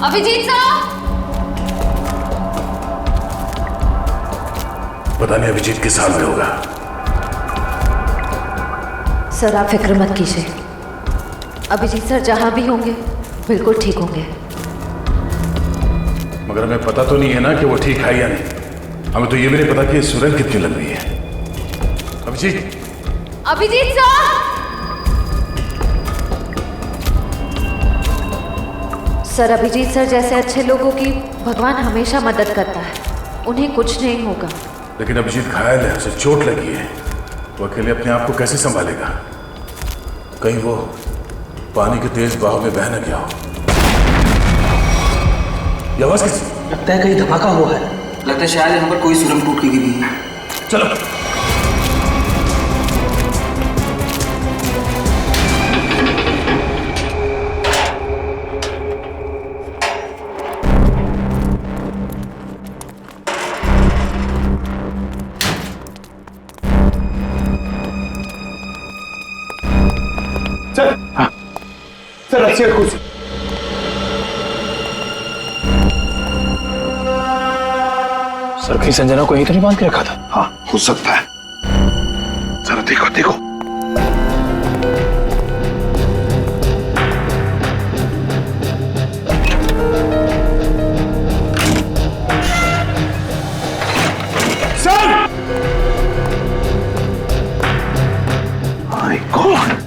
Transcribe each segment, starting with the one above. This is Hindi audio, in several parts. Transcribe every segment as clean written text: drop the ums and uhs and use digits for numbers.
अभिजीत सर! पता नहीं अभिजीत किस हाल में होगा। सर आप फिक्र मत कीजिए, अभिजीत सर जहां भी होंगे बिल्कुल ठीक होंगे। मगर हमें पता तो नहीं है ना कि वो ठीक है या नहीं। हमें तो ये भी नहीं पता कि सुरंग कितनी लंबी है। Abhijeet! Abhijeet sir! Sir Abhijeet sir जैसे अच्छे लोगों की भगवान हमेशा मदद करता है, उन्हें कुछ नहीं होगा। लेकिन अभिजीत घायल है, उसे चोट लगी है। वो अकेले अपने आप को कैसे संभालेगा? कहीं वो पानी के तेज बहाव में बह न गया हो। ये आवाज किसी? लगता है कहीं धमाका हुआ है। लगता है शायद यहाँ पर कोई सुरंग टूट के गिरी है। चलो। सर अच्छी खुशी। सर कहीं संजना को यहीं तो नहीं बांध के रखा था? हाँ हो सकता है। जरा देखो देखो। Sir! My God!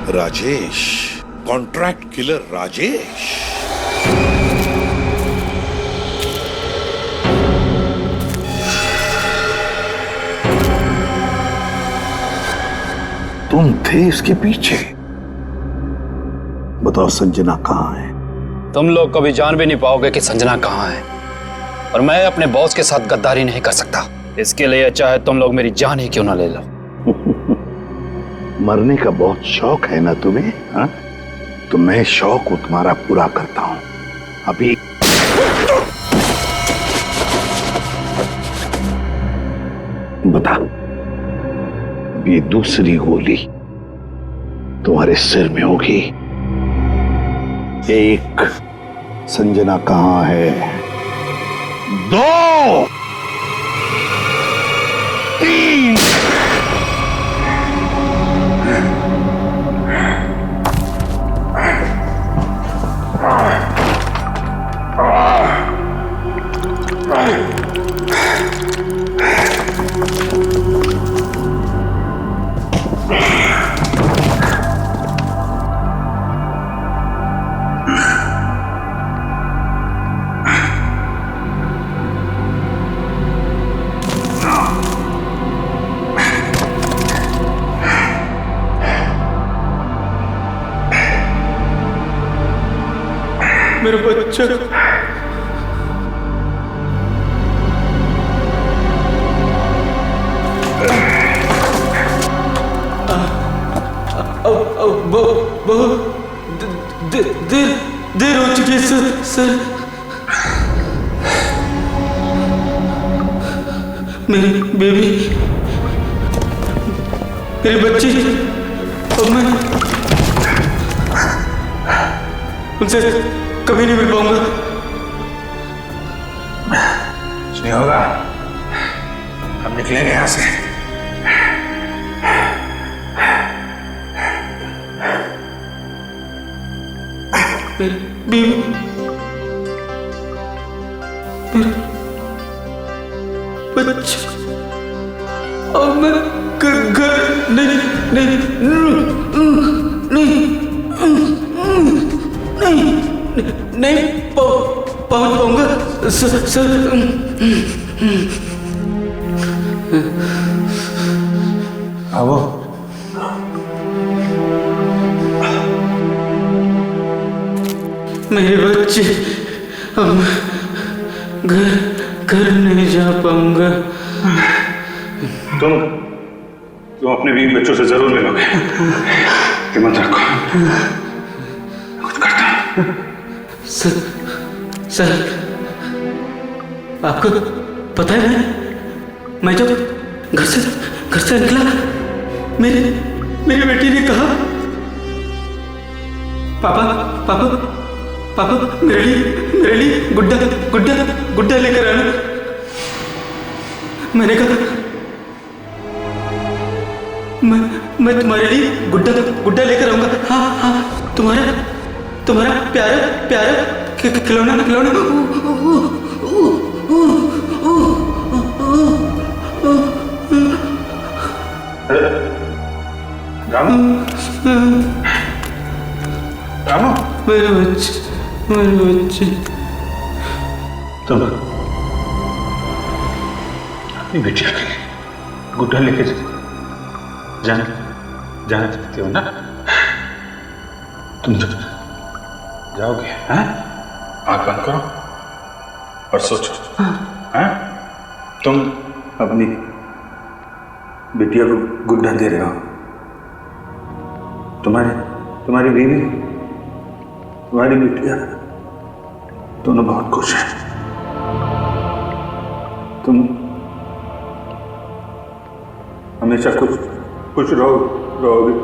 Rajesh, contract killer Rajesh. तुम थे इसके पीछे। बताओ संजना कहाँ है? तुम लोग कभी जान भी नहीं पाओगे कि संजना कहाँ है, और मैं अपने बॉस के साथ गद्दारी नहीं कर सकता। इसके लिए चाहे तुम लोग मेरी जान ही क्यों ना ले लो। मरने का बहुत शौक है ना तुम्हें? हाँ? तो मैं शौक को तुम्हारा पूरा करता हूं। अभी बता, ये दूसरी गोली तुम्हारे सिर में होगी। एक, संजना कहां है? दो, तीन। मेरा बच्चा। बहुत देर हो चुकी है सर। मेरी बेबी, मेरी बच्ची, अब मैं उनसे कभी नहीं मिल पाऊंगा। नहीं होगा, हम निकलेंगे यहां से। बच्चा और मैं घर नहीं नहीं नहीं नहीं नहीं पहुंच पाऊंगा सर। आओ। मेरे बच्चे, अब घर नहीं जा पाऊंगा। तुम अपने बीवी बच्चों से जरूर मिलोगे, हिम्मत रखो। कुछ करता सर, आपको पता है मैं जब घर से निकला, मेरी बेटी ने कहा, पापा मेरे लिए गुड्डा लेकर आना। मैंने कहा मैं तुम्हारे लिए गुड्डा लेकर आऊंगा। हाँ, तुम्हारा प्यारा खिलौना। रामू, मेरे बच्चे तुम अपनी बेटिया के लिए गुड्डा लेके जाना चाहते हो ना? तुम जब जाओगे, हैं? आँख बंद करो और सोचो, हैं? तुम अपनी बिटिया को गुड्डा दे रहे हो। तुम्हारी बीवी, तुम्हारी बिटिया दोनों बहुत खुश हैं। तुम हमेशा खुश रहोगे।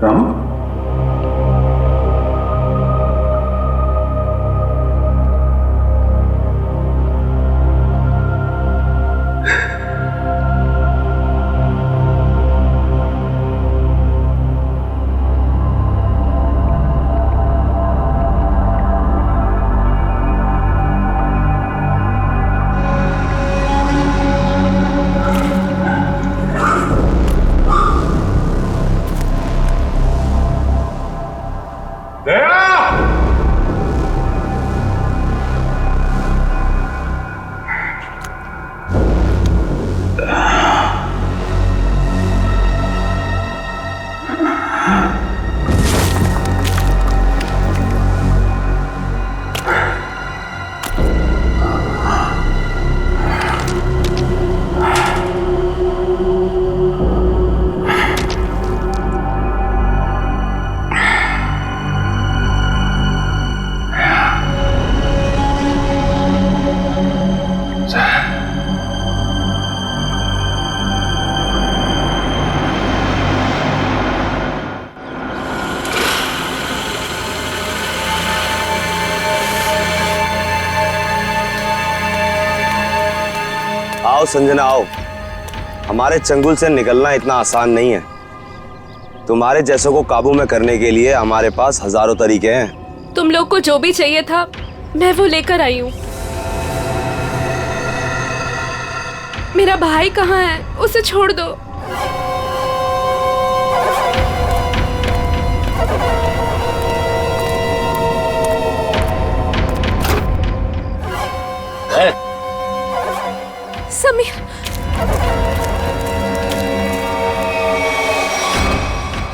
रामू, आओ संजना आओ, हमारे चंगुल से निकलना इतना आसान नहीं है। तुम्हारे जैसों को काबू में करने के लिए हमारे पास हजारों तरीके हैं। तुम लोग को जो भी चाहिए था मैं वो लेकर आई हूँ। मेरा भाई कहाँ है? उसे छोड़ दो। समीर,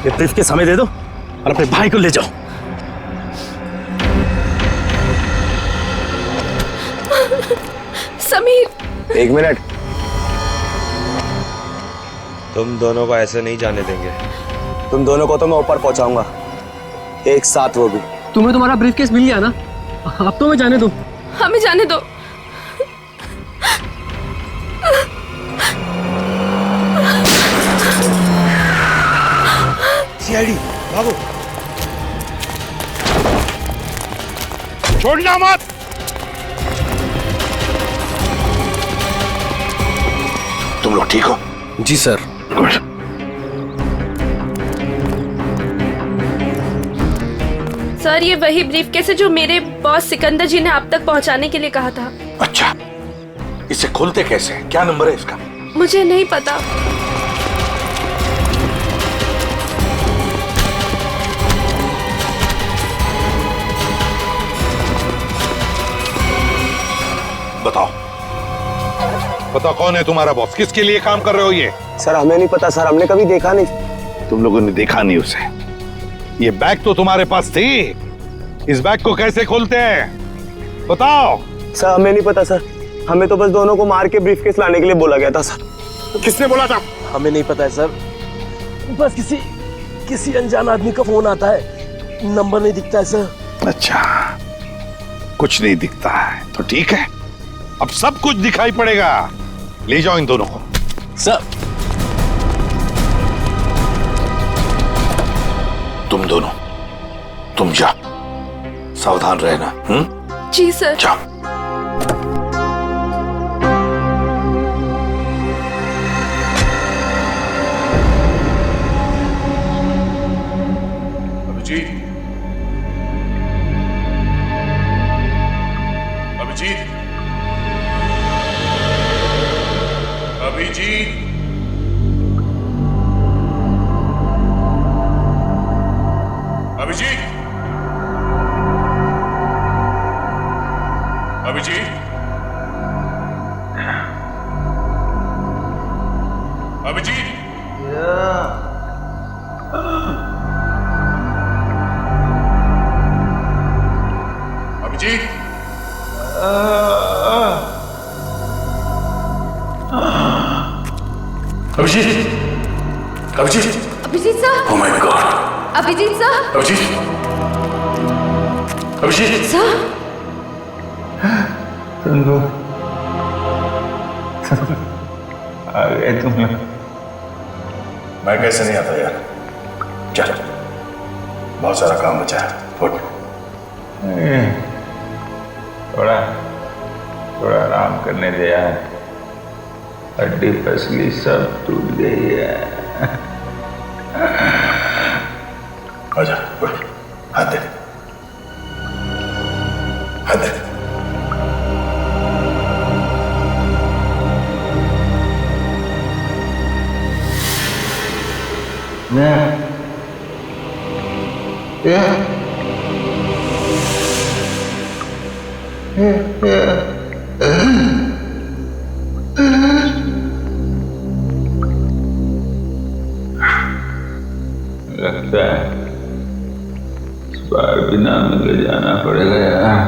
ये ब्रीफ के समय दे दो और अपने भाई को ले जाओ। समीर, एक मिनट, तुम दोनों को ऐसे नहीं जाने देंगे। तुम दोनों को तो मैं ऊपर पहुंचाऊंगा, एक साथ वो भी। तुम्हें तुम्हारा ब्रीफकेस मिल गया ना? अब तो मैं जाने दो। हमें जाने दो। सीआईडी भागो। छोड़ना मत। तुम लोग ठीक हो? जी सर। गुड। सर ये वही ब्रीफकेस है जो मेरे बॉस सिकंदर जी ने आप तक पहुंचाने के लिए कहा था। अच्छा, इसे खोलते कैसे? क्या नंबर है इसका? मुझे नहीं पता। बताओ, बताओ कौन है तुम्हारा बॉस? किसके लिए काम कर रहे हो ये? सर हमें नहीं पता सर, हमने कभी देखा नहीं। तुम लोगों ने देखा नहीं उसे? ये बैग तो तुम्हारे पास थी, इस बैग को कैसे खोलते हैं बताओ? सर हमें नहीं पता सर, हमें तो बस दोनों को मार के ब्रीफकेस लाने के लिए बोला गया था सर। किसने बोला था? हमें नहीं पता है सर, बस किसी अनजान आदमी का फोन आता है, नंबर नहीं दिखता है सर। अच्छा, कुछ नहीं दिखता है तो ठीक है, अब सब कुछ दिखाई पड़ेगा। ले जाओ इन दोनों को। सर तुम दोनों, तुम जा, सावधान रहना। जी सर। जाओ। Abhijeet, Abhijeet, Abhijeet, Abhijeet, Abhijeet, Abhijeet, Abhijeet, Abhijeet, Abhijeet, Abhijeet sir, oh my god, Abhijeet sir, Abhijeet, Abhijeet, sir, आ गए तुम लोग। मैं कैसे नहीं आता यार, चल बहुत सारा काम बचा है, फुट। थोड़ा थोड़ा आराम करने दे यार, हड्डी पसली सब टूट गई है। आजा, उठ, हाथ दे, हाथ दे। लगता है इस बार बिना मिले जाना पड़ेगा यार।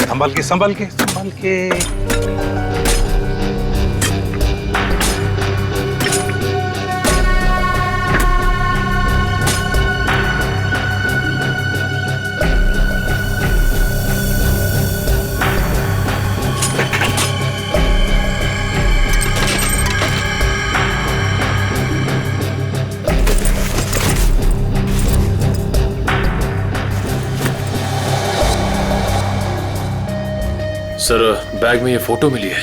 संभल के, संभल के, संभल के। सर बैग में ये फोटो मिली है।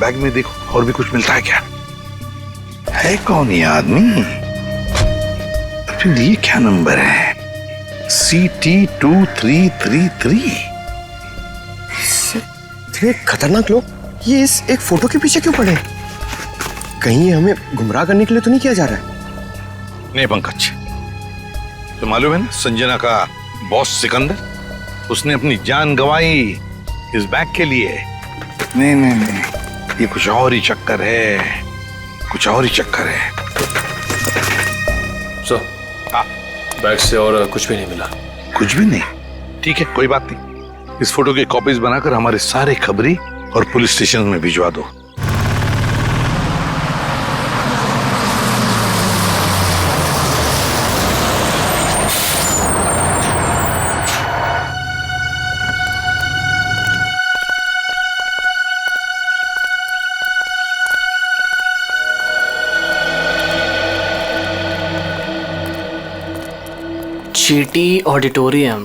बैग में देखो और भी कुछ मिलता है क्या? है कौन ये आदमी? फिर ये क्या नंबर है? CT2333। इतने खतरनाक लोग ये इस एक फोटो के पीछे क्यों पड़े? कहीं ये हमें गुमराह करने के लिए तो नहीं किया जा रहा है? नहीं पंकज, तो मालूम है ना संजना का बॉस सिकंदर, उसने अपनी जान गंवाई इस बैग के लिए। नहीं नहीं नहीं, ये कुछ और ही चक्कर है, कुछ और ही चक्कर है। बैग से और कुछ भी नहीं मिला। कुछ भी नहीं? ठीक है, कोई बात नहीं। इस फोटो की कॉपीज बनाकर हमारे सारे खबरी और पुलिस स्टेशन में भिजवा दो। चीटी ऑडिटोरियम।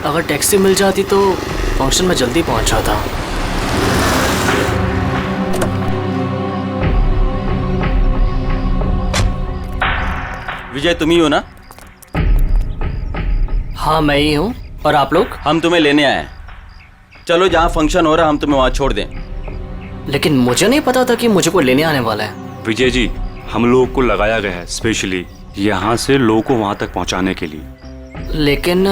अगर टैक्सी मिल जाती तो फंक्शन में जल्दी पहुंच जाता। विजय तुम ही हो ना? हाँ मैं ही हूँ। और आप लोग? हम तुम्हें लेने आए हैं। चलो जहाँ फंक्शन हो रहा हम तुम्हें वहाँ छोड़ दें। लेकिन मुझे नहीं पता था कि मुझे कोई लेने आने वाला है। विजय जी, हम लोगों को लगाया गया है स्पेशली यहाँ से लोगों को वहाँ तक पहुँचाने के लिए। लेकिन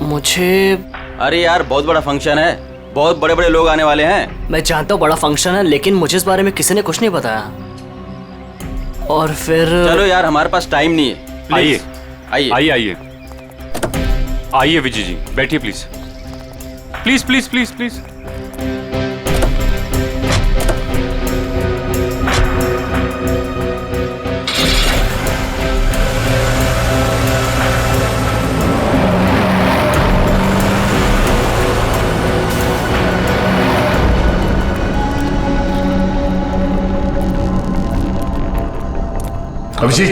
मुझे... अरे यार बहुत बड़ा फंक्शन है, बहुत बड़े बड़े लोग आने वाले हैं। मैं जानता हूँ बड़ा फंक्शन है, लेकिन मुझे इस बारे में किसी ने कुछ नहीं बताया। और फिर... चलो यार हमारे पास टाइम नहीं है। आइए आइए आइए आइए आइए विजय जी, बैठिए please please please please please. Abhijeet,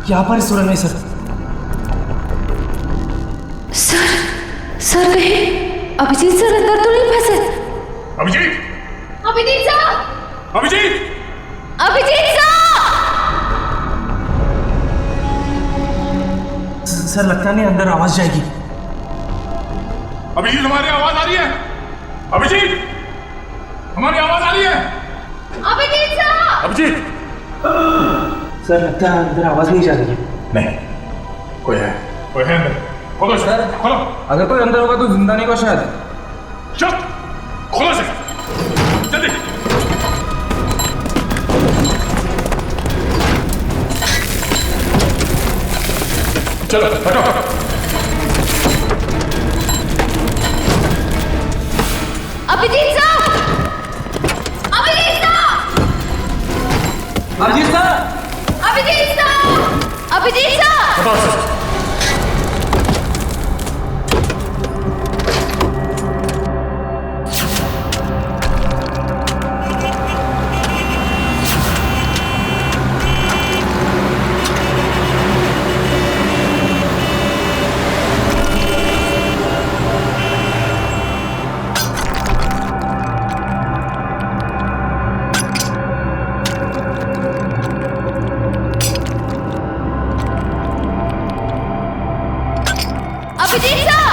यहाँ पर सुरंग नहीं सर। सर कहीं अभिजीत सर अंदर तो नहीं फंसे? अभिजीत, अभिजीत सर! अभिजीत, अभिजीत सर लगता नहीं अंदर आवाज जाएगी। अभिजीत हमारी आवाज आ रही है? अभिजीत, हमारी आवाज आ रही है? अभिजीत सर! अभिजीत, सर लगता है अंदर आवाज नहीं जा रही है। नहीं, कोई है अंदर। खोलो सर, खोलो। अगर कोई अंदर होगा तो जिंदा नहीं को शायद। चुप, खोलो से जल्दी। चलो हटो। Abhijeet sir! Abhijeet sir! Abhijeet sir! Abhijeet sir! Abhijeet sir! बताओ सर। अभिजीत सर!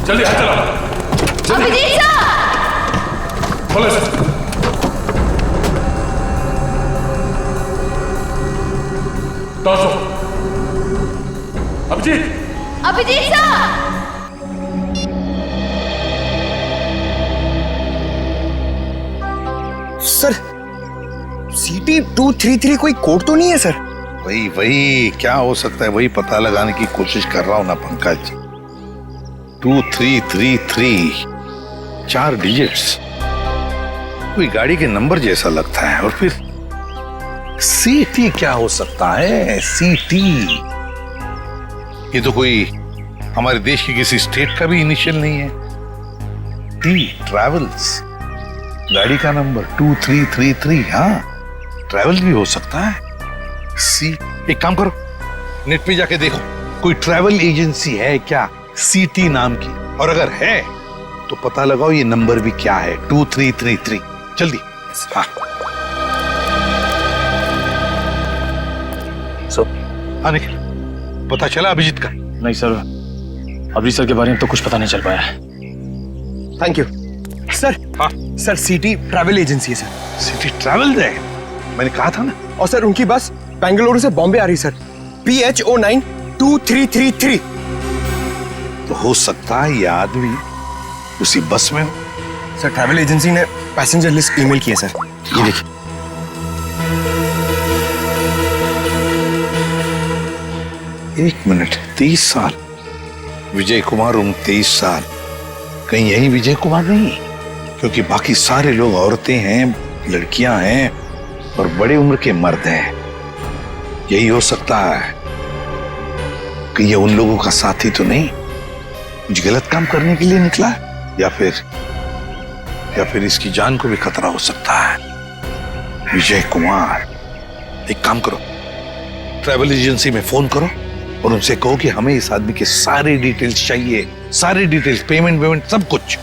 जल्दी हाथ चलाओ। अभिजीत सर! खोलो से। दौड़ो। Abhijit, Abhijeet sir! Sir CT-233 कोई कोड तो नहीं है सर? वही क्या हो सकता है, वही पता लगाने की कोशिश कर रहा हूं ना पंकज। 2333, 4 डिजिट्स, कोई गाड़ी के नंबर जैसा लगता है। और फिर CT क्या हो सकता है? CT, ये तो कोई हमारे देश की किसी स्टेट का भी इनिशियल नहीं है। T ट्रैवल्स, गाड़ी का नंबर 2333। हाँ, ट्रैवल भी हो सकता है। सी, एक काम करो, नेट पे जाके देखो कोई ट्रैवल एजेंसी है क्या CT नाम की, और अगर है तो पता लगाओ ये नंबर भी क्या है, 2333। जल्दी। हाँ सो निखिल, पता चला अभिजीत का? नहीं सर, अभी सर के बारे में तो कुछ पता नहीं चल पाया है। Thank you sir. हाँ सर सिटी ट्रैवल एजेंसी है सर। सिटी ट्रैवल है, मैंने कहा था ना। और सर उनकी बस बेंगलुरु से बॉम्बे आ रही सर, PH092333। तो हो सकता है ये आदमी उसी बस में हो। सर ट्रैवल एजेंसी ने पैसेंजर लिस्ट ईमेल की है सर, ये देखिए। एक मिनट, 30 साल, विजय कुमार उम्र 23 साल। कहीं यही विजय कुमार नहीं? क्योंकि बाकी सारे लोग औरतें हैं, लड़कियां हैं और बड़े उम्र के मर्द हैं। यही हो सकता है कि ये उन लोगों का साथी तो नहीं, कुछ गलत काम करने के लिए निकला है, या फिर इसकी जान को भी खतरा हो सकता है। विजय कुमार, एक काम करो, ट्रैवल एजेंसी में फोन करो और उनसे कहो कि हमें इस आदमी के सारे डिटेल्स चाहिए, सारे डिटेल्स, पेमेंट सब कुछ।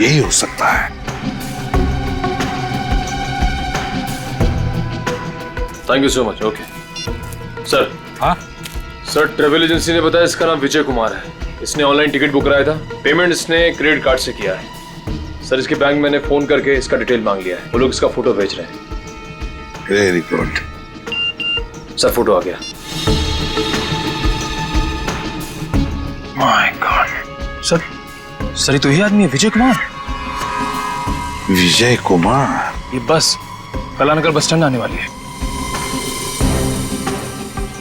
यही हो सकता है। Thank you so much. Okay sir. हाँ सर, ट्रेवल एजेंसी ने बताया इसका नाम विजय कुमार है। इसने ऑनलाइन टिकट बुक कराया था, पेमेंट इसने क्रेडिट कार्ड से किया है। सर इसके बैंक मैंने फोन करके इसका डिटेल मांग लिया है, वो लोग इसका फोटो भेज रहे हैं। वेरी गुड सर, फोटो आ गया। My God. सर ये तो यही आदमी है, विजय कुमार। विजय कुमार, ये बस कलानगर बस स्टैंड आने वाली है।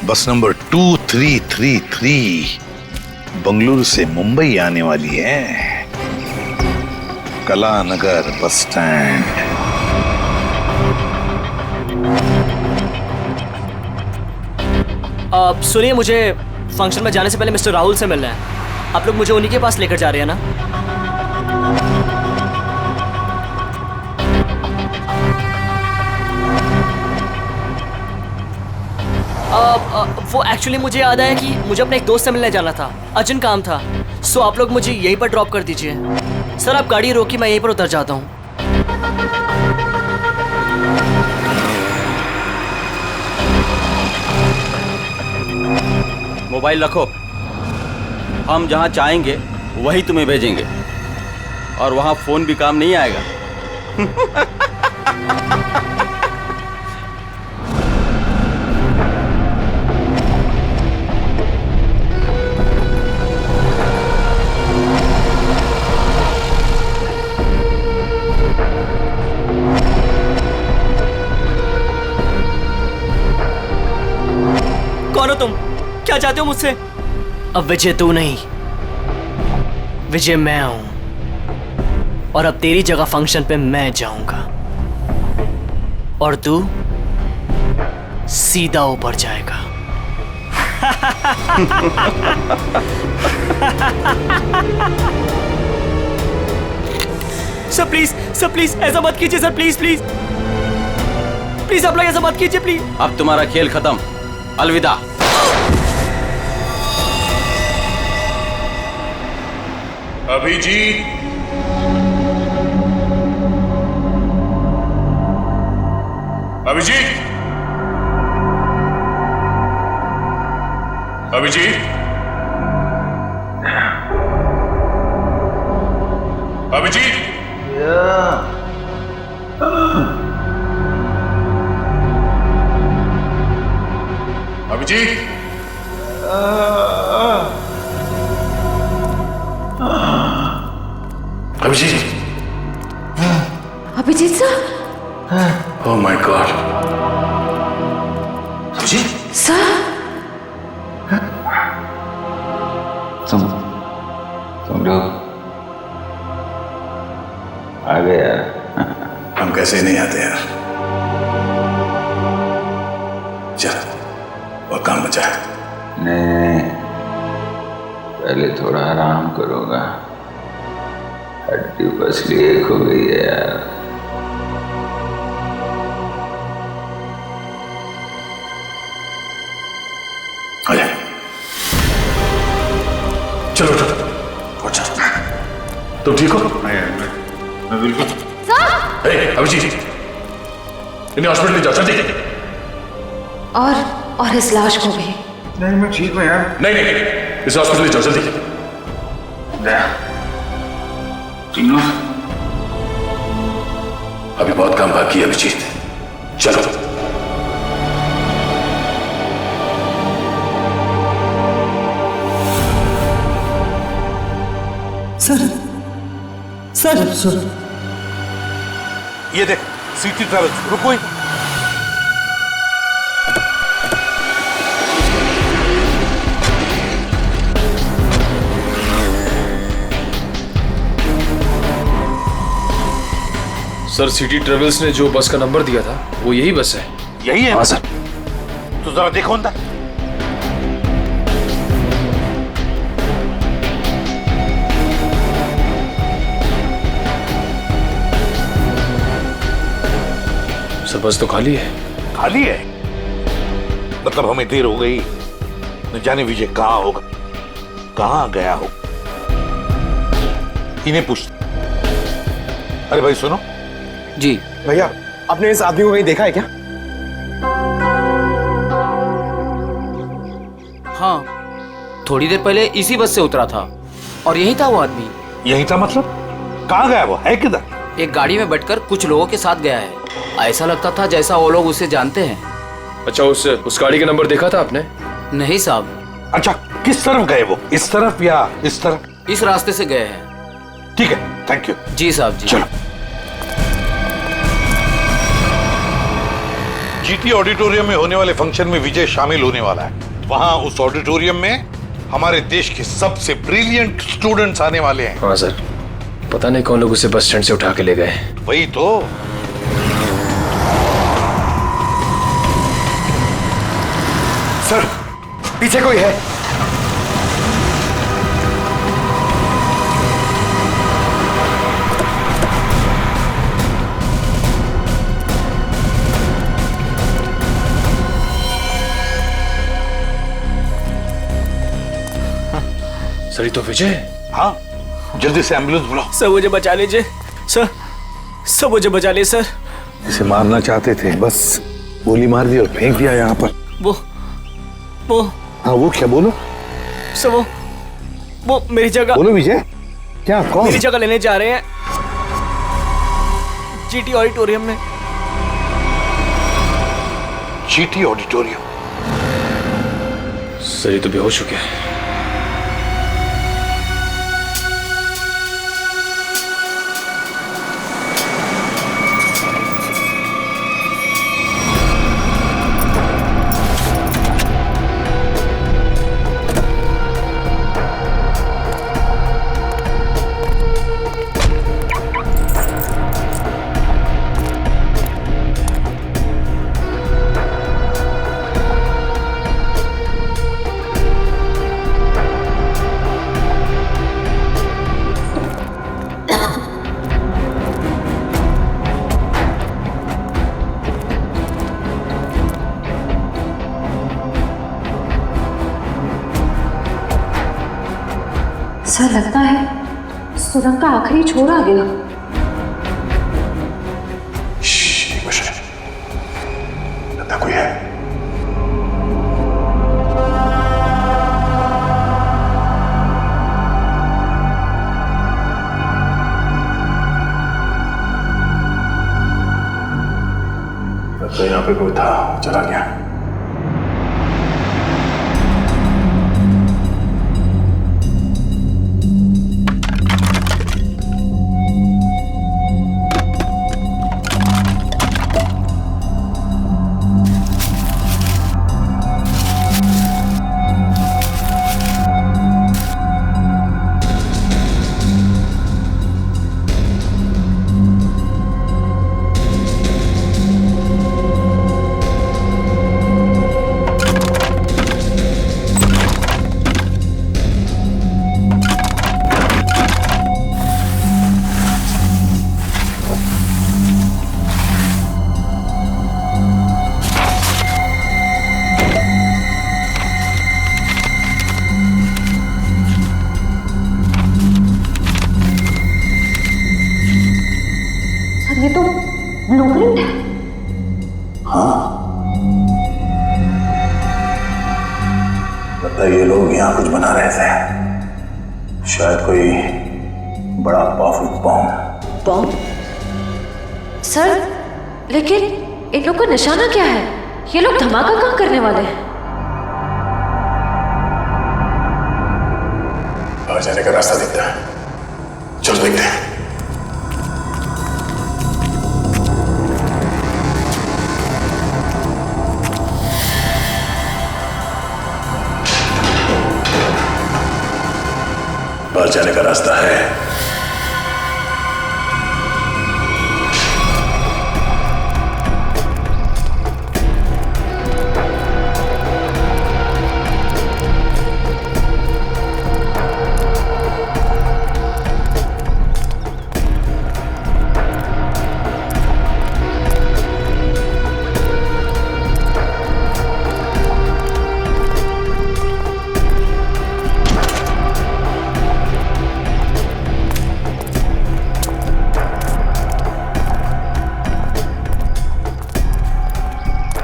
बस नंबर 2333 बंगलुरु से मुंबई आने वाली है। Kalanagar bus stand. सुनिए, मुझे फंक्शन में जाने से पहले मिस्टर राहुल से मिलना है। आप लोग मुझे उन्हीं के पास लेकर जा रहे हैं ना? वो एक्चुअली मुझे याद आया कि मुझे अपने एक दोस्त से मिलने जाना था, अर्जेंट काम था। सो आप लोग मुझे यहीं पर ड्रॉप कर दीजिए। सर आप गाड़ी रोकी, मैं यहीं पर उतर जाता हूँ। मोबाइल रखो, हम जहाँ चाहेंगे वही तुम्हें भेजेंगे, और वहाँ फोन भी काम नहीं आएगा। कौन हो तुम? क्या चाहते हो मुझसे? अब विजय तू नहीं, विजय मैं हूं, और अब तेरी जगह फंक्शन पे मैं जाऊंगा और तू सीधा ऊपर जाएगा। सर प्लीज ऐसा मत कीजिए सर, प्लीज प्लीज प्लीज आप लोग ऐसा मत कीजिए प्लीज। अब तुम्हारा खेल खत्म, अलविदा। Abhijeet, Abhijeet, Abhijeet, Abhijeet, Abhijeet, Abhijeet, Abhijeet sir. Oh my god. Abhijeet sir, तुम लोग आ गए यार। हम कैसे नहीं आते यार। चल वो काम बचा है। नहीं, पहले थोड़ा आराम करूंगा, हड्डी पसली एक हो गई है यार। आजा, चलो उठो, उठ जा। तुम ठीक हो? मैं बिल्कुल। अभिजीत, इन्हें हॉस्पिटल ले जाओ जल्दी। और इस लाश को भी। नहीं मैं ठीक हूँ यार। नहीं नहीं, इसे हॉस्पिटल ले जाओ जल्दी। तीनों अभी बहुत काम बाकी है अभिजीत, चलो। सर ये देख सिटी ट्रैवल्स, रुको ही। सर सिटी ट्रेवल्स ने जो बस का नंबर दिया था वो यही बस है। यही है? हाँ सर। तो जरा देखो अंदर। सर बस तो खाली है। खाली है? मतलब हमें देर हो गई, न जाने विजय कहाँ होगा, कहाँ गया हो। इन्हें पूछ। अरे भाई सुनो। जी भैया, आपने इस आदमी को कहीं देखा है क्या? हाँ, थोड़ी देर पहले इसी बस से उतरा था और यही था वो आदमी। यही था मतलब? कहाँ गया वो, है किधर? एक गाड़ी में बैठकर कुछ लोगों के साथ गया है। ऐसा लगता था जैसा वो लोग उसे जानते हैं। अच्छा, उस गाड़ी का नंबर देखा था आपने? नहीं साहब। अच्छा, किस तरफ गए वो, इस तरफ या इस तरफ? इस रास्ते से गए हैं। ठीक है, थैंक यू। जी साहब जी। चलो। जीटी ऑडिटोरियम में होने वाले फंक्शन में विजय शामिल होने वाला है। वहां उस ऑडिटोरियम में हमारे देश के सबसे ब्रिलियंट स्टूडेंट्स आने वाले हैं। हाँ सर, पता नहीं कौन लोग उसे बस स्टैंड से उठा के ले गए। वही तो। सर पीछे कोई है? सर ये तो विजय। हाँ, जल्दी से एम्बुलेंस बुलाओ। सर मुझे बचा लीजिए सर, सब मुझे बचा लीजिए सर। इसे मारना चाहते थे, बस गोली मार दी और फेंक दिया यहाँ पर। वो हाँ वो क्या, बोलो सर। वो मेरी जगह। बोलो विजय, क्या कौन? मेरी जगह लेने जा रहे हैं जीटी ऑडिटोरियम में। GT auditorium? सर ये तो बेहोश हो गया है। सर लगता है सुरंग का आखिरी छोर आ गया। लगता कोई है। लगता यहाँ पे कोई था, चला गया। लोग यहाँ कुछ बना रहे थे, शायद कोई बड़ा पावरफुल बॉम्ब। बॉम्ब? सर, लेकिन इन लोग का निशाना क्या है? ये लोग धमाका कहाँ करने वाले हैं? बाहर जाने का रास्ता दिखता है, चलो देखते हैं। बाहर जाने का रास्ता है।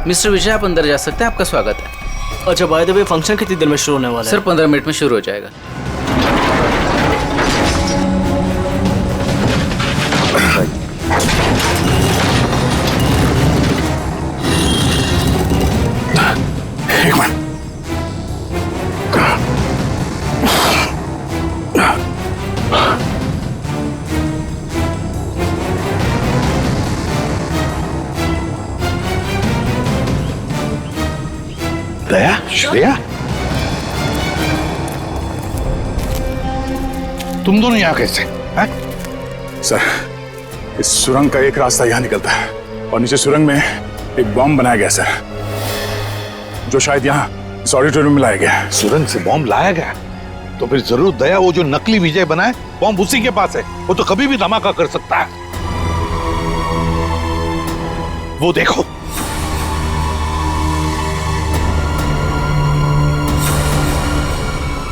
मिस्टर विजय, आप अंदर जा सकते हैं, आपका स्वागत है। अच्छा, बाय द वे फंक्शन कितनी देर में शुरू होने वाला है? सर 15 मिनट में शुरू हो जाएगा। एक मिनट। दया, श्रेया, तुम दोनों यहाँ कैसे? सर, इस सुरंग का एक रास्ता यहाँ निकलता है और नीचे सुरंग में एक बॉम्ब बनाया गया सर, जो शायद यहाँ इस ऑडिटोरियम में लाया गया है। सुरंग से बॉम्ब लाया गया? तो फिर जरूर दया वो जो नकली विजय बना है, बॉम्ब उसी के पास है। वो तो कभी भी धमाका कर सकता है। वो देखो,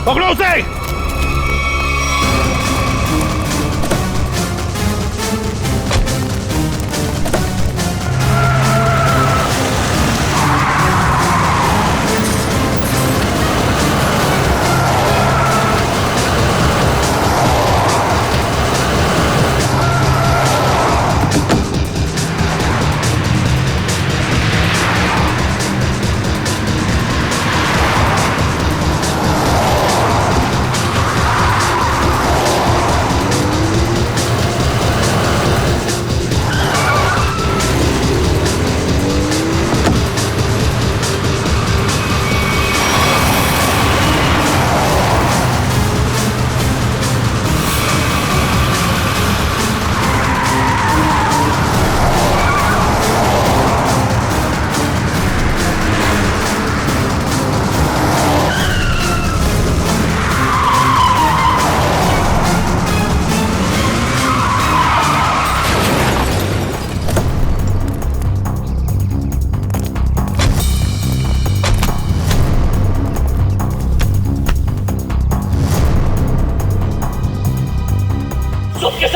पकड़ो उसे।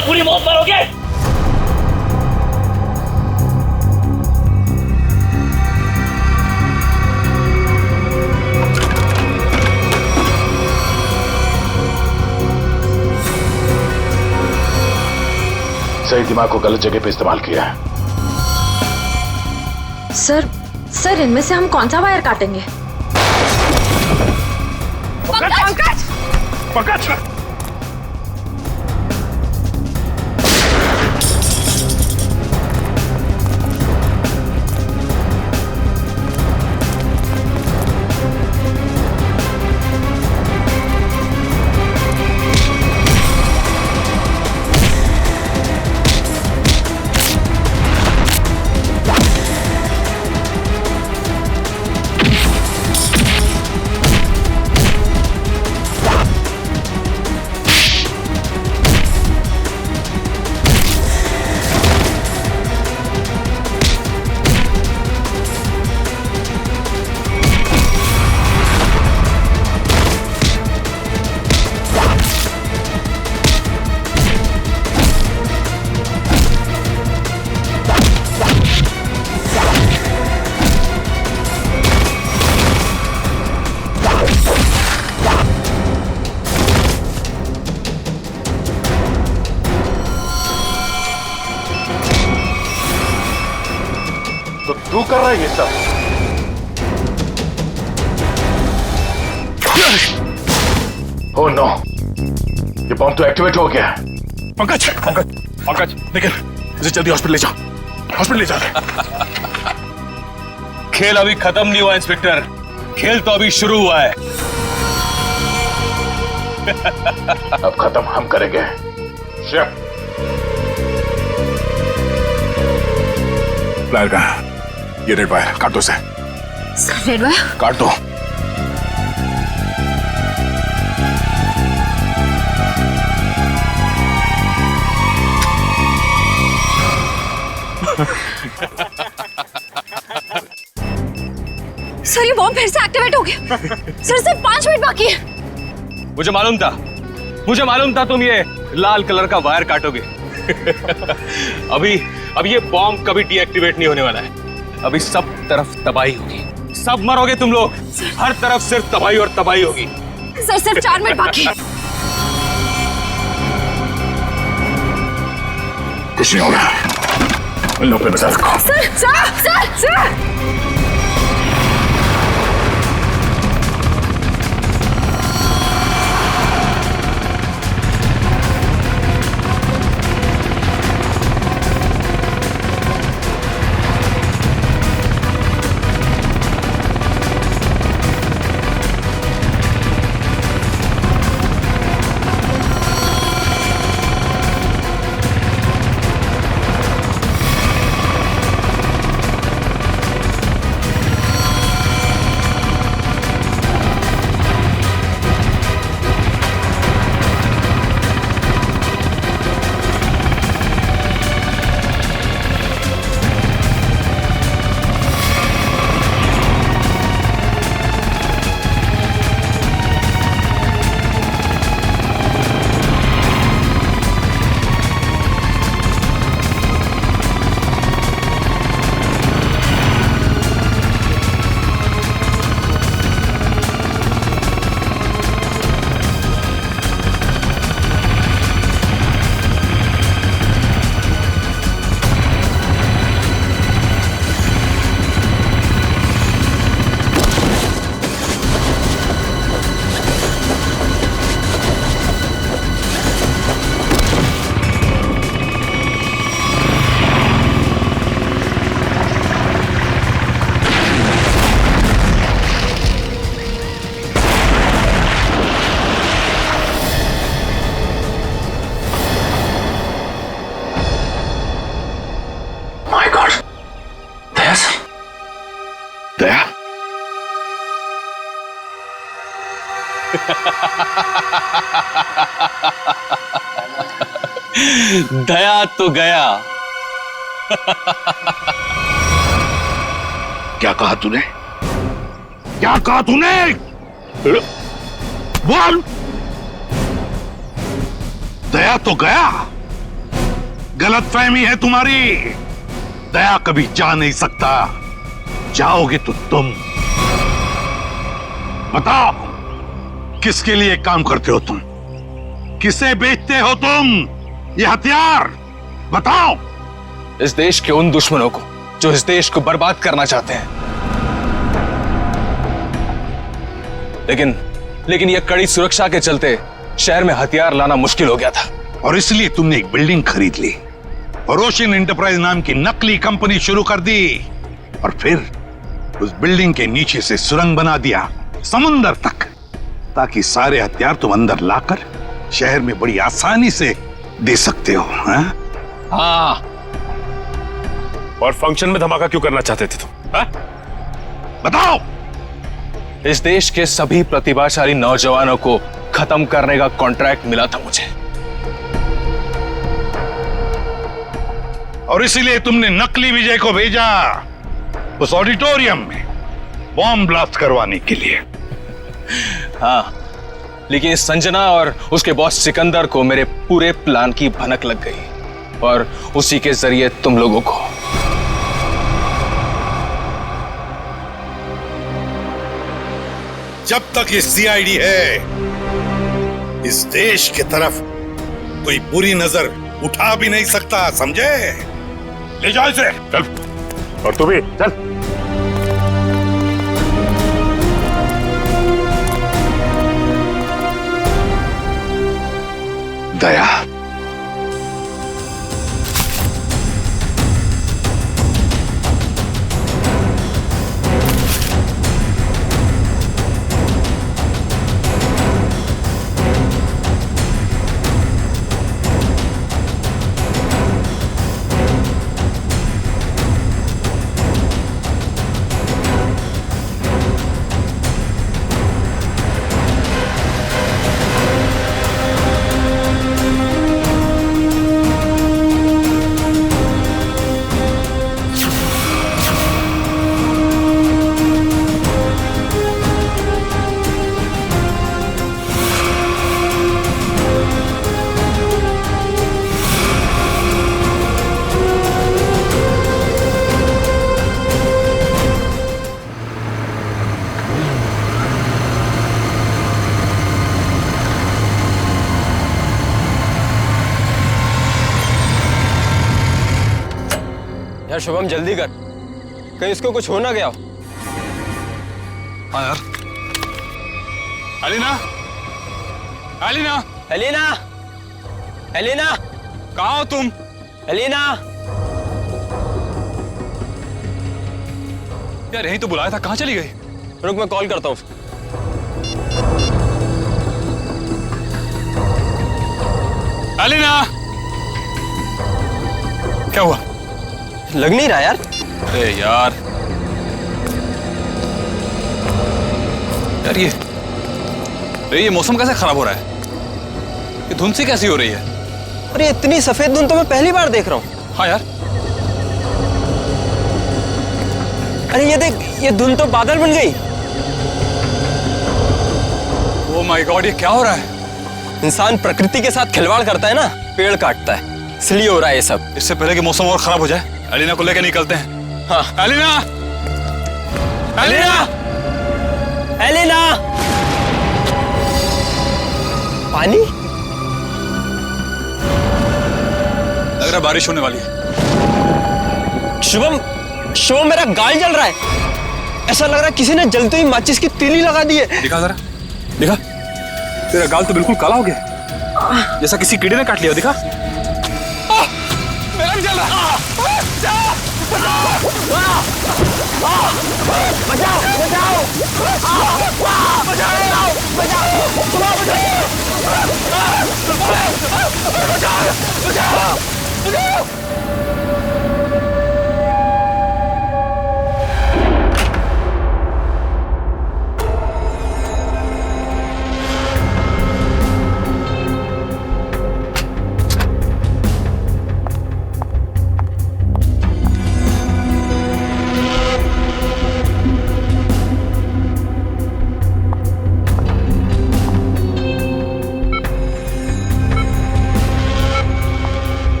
पूरी मौत मरोगे। सही दिमाग को गलत जगह पे इस्तेमाल किया है। सर इनमें से हम कौन सा वायर काटेंगे? पंकज! पंकज! तू कर रहा है ये सब? ओह नो, ये बॉम्ब तो एक्टिवेट हो गया। पंकज पंकज पंकज निकल, इसे जल्दी हॉस्पिटल ले जाओ, हॉस्पिटल ले जाओ। खेल अभी खत्म नहीं हुआ इंस्पेक्टर, खेल तो अभी शुरू हुआ है। अब खत्म हम करेंगे। प्लायर कहाँ? ये रेड वायर काट दो उसे। रेड वायर काट दो। सर ये बॉम्ब फिर से एक्टिवेट हो गया। सर सिर्फ 5 मिनट बाकी है। मुझे मालूम था तुम ये लाल कलर का वायर काटोगे। अभी ये बॉम्ब कभी डीएक्टिवेट नहीं होने वाला है। अभी सब तरफ तबाही होगी, सब मरोगे तुम लोग। हर तरफ सिर्फ तबाही और तबाही होगी। सर सिर्फ 4 मिनट बाकी है। कुछ नहीं होगा, इन लोगों पे बचा रखो। सर दया दया तो गया। क्या कहा तूने? क्या कहा तूने? बोल। दया तो गया। गलतफहमी है तुम्हारी। दया कभी जा नहीं सकता। जाओगे तो तुम। बताओ, किसके लिए काम करते हो तुम? किसे बेचते हो तुम ये हथियार? बताओ। इस देश के उन दुश्मनों को जो इस देश को बर्बाद करना चाहते हैं। लेकिन यह कड़ी सुरक्षा के चलते शहर में हथियार लाना मुश्किल हो गया था। और इसलिए तुमने एक बिल्डिंग खरीद ली और ओशियन एंटरप्राइज नाम की नकली कंपनी शुरू कर दी, और फिर उस बिल्डिंग के नीचे से सुरंग बना दिया समुंदर तक, ताकि सारे हथियार तुम अंदर लाकर शहर में बड़ी आसानी से दे सकते हो। हाँ। और फंक्शन में धमाका क्यों करना चाहते थे तुम? बताओ। इस देश के सभी प्रतिभाशाली नौजवानों को खत्म करने का कॉन्ट्रैक्ट मिला था मुझे, और इसीलिए तुमने नकली विजय को भेजा उस ऑडिटोरियम में बॉम्ब ब्लास्ट करवाने के लिए। हाँ, लेकिन संजना और उसके बॉस सिकंदर को मेरे पूरे प्लान की भनक लग गई, और उसी के जरिए तुम लोगों को। जब तक ये सीआईडी है, इस देश की तरफ कोई बुरी नजर उठा भी नहीं सकता, समझे? ले जाओ इसे। चल। और तू भी चल। दया। यार शुभम जल्दी कर, कहीं इसको कुछ हो ना गया। हाँ यार। एलिना, एलिना, एलिना, एलिना, कहाँ हो तुम? एलिना। यार यही तो बुलाया था, कहाँ चली गई? रुक मैं कॉल करता हूँ। एलिना, क्या हुआ? लग नहीं रहा यार। अरे यार, ये मौसम कैसे खराब हो रहा है? ये धुंध सी कैसी हो रही है? अरे इतनी सफेद धुंध तो मैं पहली बार देख रहा हूँ। हाँ यार। अरे ये देख, ये धुंध तो बादल बन गई। ओह माय गॉड, ये क्या हो रहा है? इंसान प्रकृति के साथ खिलवाड़ करता है ना, पेड़ काटता है, इसलिए हो रहा है ये सब। इससे पहले कि मौसम और खराब हो जाए, एलिना को लेकर निकलते हैं। हाँ। Elina, Elina, Elina. पानी? लग रहा है बारिश होने वाली है। शुभम, शुभम मेरा गाल जल रहा है। ऐसा लग रहा है किसी ने जलते ही माचिस की तीली लगा दी है। दिखा जरा, दिखा। तेरा गाल तो बिल्कुल काला हो गया, जैसा किसी कीड़े ने काट लिया। दिखा। मेरा भी जल रहा है।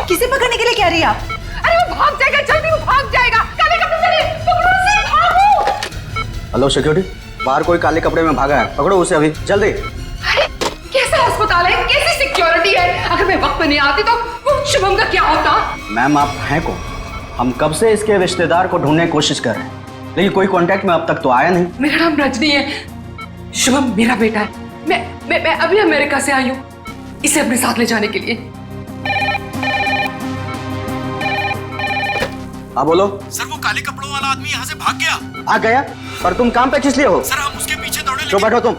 किसे पकड़ने के लिए कह रही है आप? अरे वो भाग जाएगा, जल्दी वो भाग जाएगा। काले कपड़े पहने, पकड़ो उसे, भागो। हेलो सिक्योरिटी, बाहर कोई काले कपड़े में भागा है, पकड़ो उसे अभी जल्दी। अरे कैसा अस्पताल है, कैसी सिक्योरिटी है? अगर मैं वक्त पे नहीं आती तो वो शुभम का क्या होता? मैम आप हैं कौन? हम कब से इसके रिश्तेदार को ढूंढने की कोशिश कर रहे हैं, लेकिन कोई कांटेक्ट में अब तक तो आया नहीं। मेरा नाम रजनी है, शुभम मेरा बेटा है। मैं अभी अमेरिका से आई हूँ इसे अपने साथ ले जाने के लिए। हाँ बोलो। सर वो काले कपड़ों वाला आदमी यहाँ से भाग गया। भाग गया? पर तुम काम पे किस लिए हो? सर हम उसके पीछे दौड़े। तो बैठो तुम।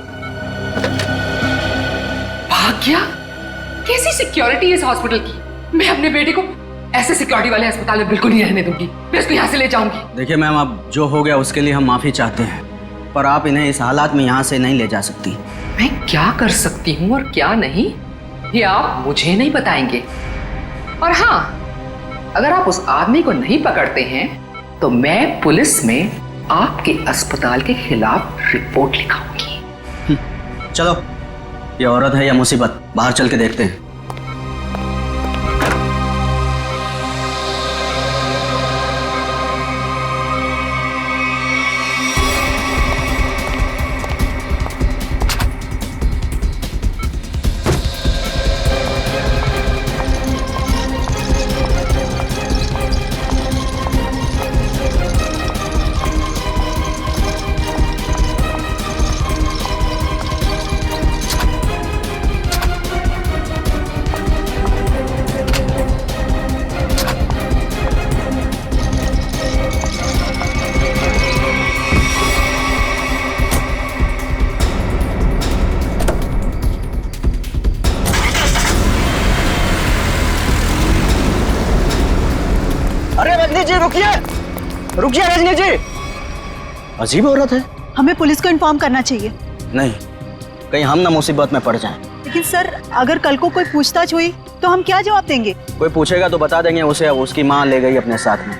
भाग गया? कैसी सिक्योरिटी है इस हॉस्पिटल की? मैं अपने बेटे को ऐसे सिक्योरिटी वाले अस्पताल में बिल्कुल नहीं रहने दूंगी। मैं इसको यहाँ से ले जाऊंगी। देखिए मैम, अब जो हो गया उसके लिए हम माफी चाहते हैं, पर आप इन्हें इस हालात में यहाँ से नहीं ले जा सकती। मैं क्या कर सकती हूँ और क्या नहीं, ये आप मुझे नहीं बताएंगे। और हाँ, अगर आप उस आदमी को नहीं पकड़ते हैं तो मैं पुलिस में आपके अस्पताल के खिलाफ रिपोर्ट लिखाऊंगी। चलो, ये औरत है या मुसीबत, बाहर चल के देखते हैं। रुकिए, रुकिए रजनी जी। अजीब औरत है। हमें पुलिस को इन्फॉर्म करना चाहिए। नहीं, कहीं हम ना मुसीबत में पड़ जाएं। लेकिन सर, अगर कल को कोई पूछताछ हुई तो हम क्या जवाब देंगे? कोई पूछेगा तो बता देंगे उसे उसकी माँ ले गई अपने साथ में।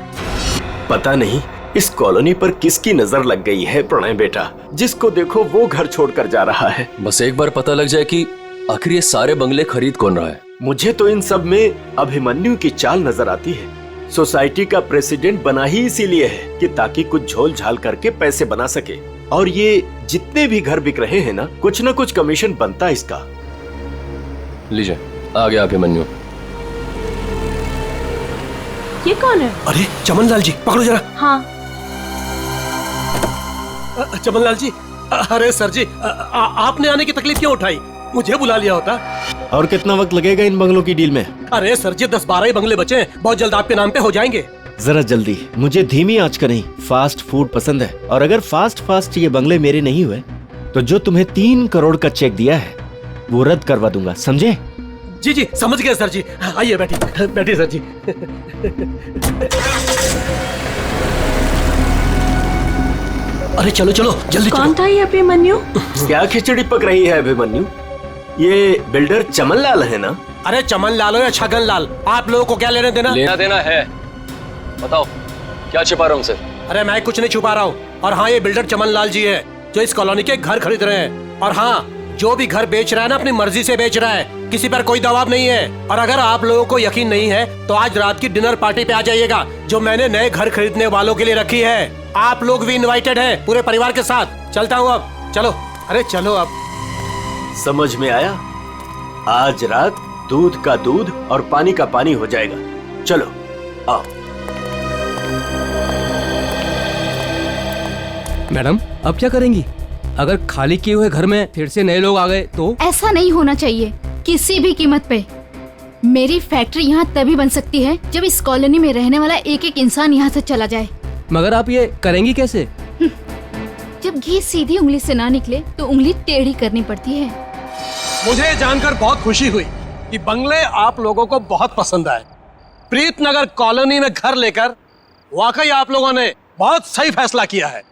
पता नहीं इस कॉलोनी पर किसकी नजर लग गई है प्रणय बेटा, जिसको देखो वो घर छोड़कर जा रहा है। बस एक बार पता लग जाए कि आखिर ये सारे बंगले खरीद कौन रहा है। मुझे तो इन सब में अभिमन्यु की चाल नजर आती है। सोसाइटी का प्रेसिडेंट बना ही इसीलिए है कि ताकि कुछ झोल झाल करके पैसे बना सके, और ये जितने भी घर बिक रहे हैं ना कुछ कमीशन बनता है इसका। लीजिए, आ गया अभिमन्यु। ये कौन है? अरे चमन लाल जी, पकड़ो जरा। हाँ। चमन लाल जी, अरे सर जी, आपने आने की तकलीफ क्यों उठाई? मुझे बुला लिया होता। और कितना वक्त लगेगा इन बंगलों की डील में? अरे सर जी, 10-12 ही बंगले बचे हैं, बहुत जल्द आपके नाम पे हो जाएंगे। जरा जल्दी, मुझे धीमी आंच का नहीं फास्ट फूड पसंद है। और अगर फास्ट ये बंगले मेरे नहीं हुए तो जो तुम्हें 3 करोड़ का चेक दिया है वो रद्द करवा दूंगा, समझे? जी जी, समझ गए सर जी। आइए बैठिए सर जी। अरे चलो जल्दी। कौन था ये अभिमन्यु? क्या खिचड़ी पक रही है अभिमन्यु? ये बिल्डर चमन लाल है ना? अरे चमन लाल हो या छगन लाल, आप लोगों को क्या लेना देना है? बताओ, क्या छिपा रहा हूँ उनसे? अरे मैं कुछ नहीं छुपा रहा हूँ। और हाँ, ये बिल्डर चमन लाल जी है जो इस कॉलोनी के घर खरीद रहे हैं। और हाँ, जो भी घर बेच रहा है ना अपनी मर्जी से बेच रहा है, किसी पर कोई दबाव नहीं है। और अगर आप लोगों को यकीन नहीं है तो आज रात की डिनर पार्टी पे आ जाइएगा जो मैंने नए घर खरीदने वालों के लिए रखी है। आप लोग भी इनवाइटेड हैं पूरे परिवार के साथ। चलता हूँ अब, चलो। अरे चलो अब। समझ में आया? आज रात दूध का दूध और पानी का पानी हो जाएगा। चलो आओ। मैडम, अब क्या करेंगी? अगर खाली किए हुए घर में फिर से नए लोग आ गए तो? ऐसा नहीं होना चाहिए किसी भी कीमत पे। मेरी फैक्ट्री यहाँ तभी बन सकती है जब इस कॉलोनी में रहने वाला एक इंसान यहाँ से चला जाए। मगर आप ये करेंगी कैसे? जब घी सीधी उंगली से ना निकले तो उंगली टेढ़ी करनी पड़ती है। मुझे जानकर बहुत खुशी हुई कि बंगले आप लोगों को बहुत पसंद आए। प्रीतनगर कॉलोनी में घर लेकर वाकई आप लोगों ने बहुत सही फैसला किया है।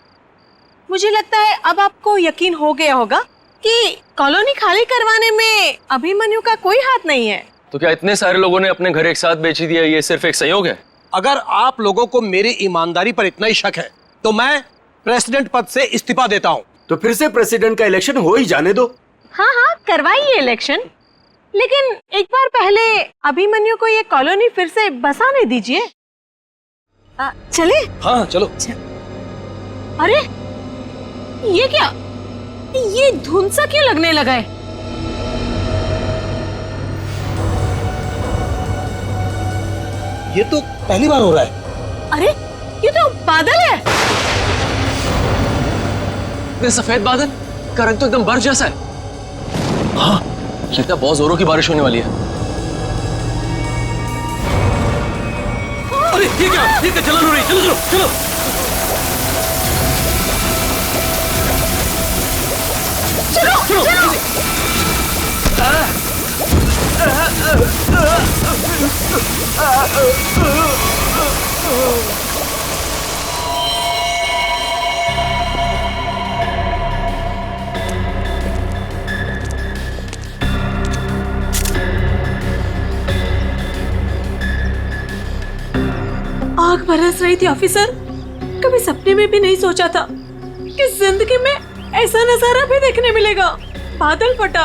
मुझे लगता है अब आपको यकीन हो गया होगा कि कॉलोनी खाली करवाने में अभिमन्यु का कोई हाथ नहीं है। तो क्या इतने सारे लोगों ने अपने घर एक साथ बेच ही दिया, ये सिर्फ एक संयोग है? अगर आप लोगों को मेरी ईमानदारी पर इतना ही शक है तो मैं प्रेसिडेंट पद से इस्तीफा देता हूँ। तो फिर से प्रेसिडेंट का इलेक्शन हो ही जाने दो। हाँ, करवाइए इलेक्शन, लेकिन एक बार पहले अभिमन्यु को ये कॉलोनी फिर से बसाने दीजिए। चले? हाँ चलो। अरे ये क्या? ये धुंधसा क्यों लगने लगा है? ये तो पहली बार हो रहा है। अरे ये तो बादल है। ये सफेद बादल का रंग तो एकदम बर्फ जैसा है। हाँ, लगता है बहुत जोरों की बारिश होने वाली है। अरे ये क्या? जलन हो रही। चलो। आग बरस रही थी ऑफिसर। कभी सपने में भी नहीं सोचा था कि जिंदगी में ऐसा नजारा भी देखने मिलेगा। बादल फटा,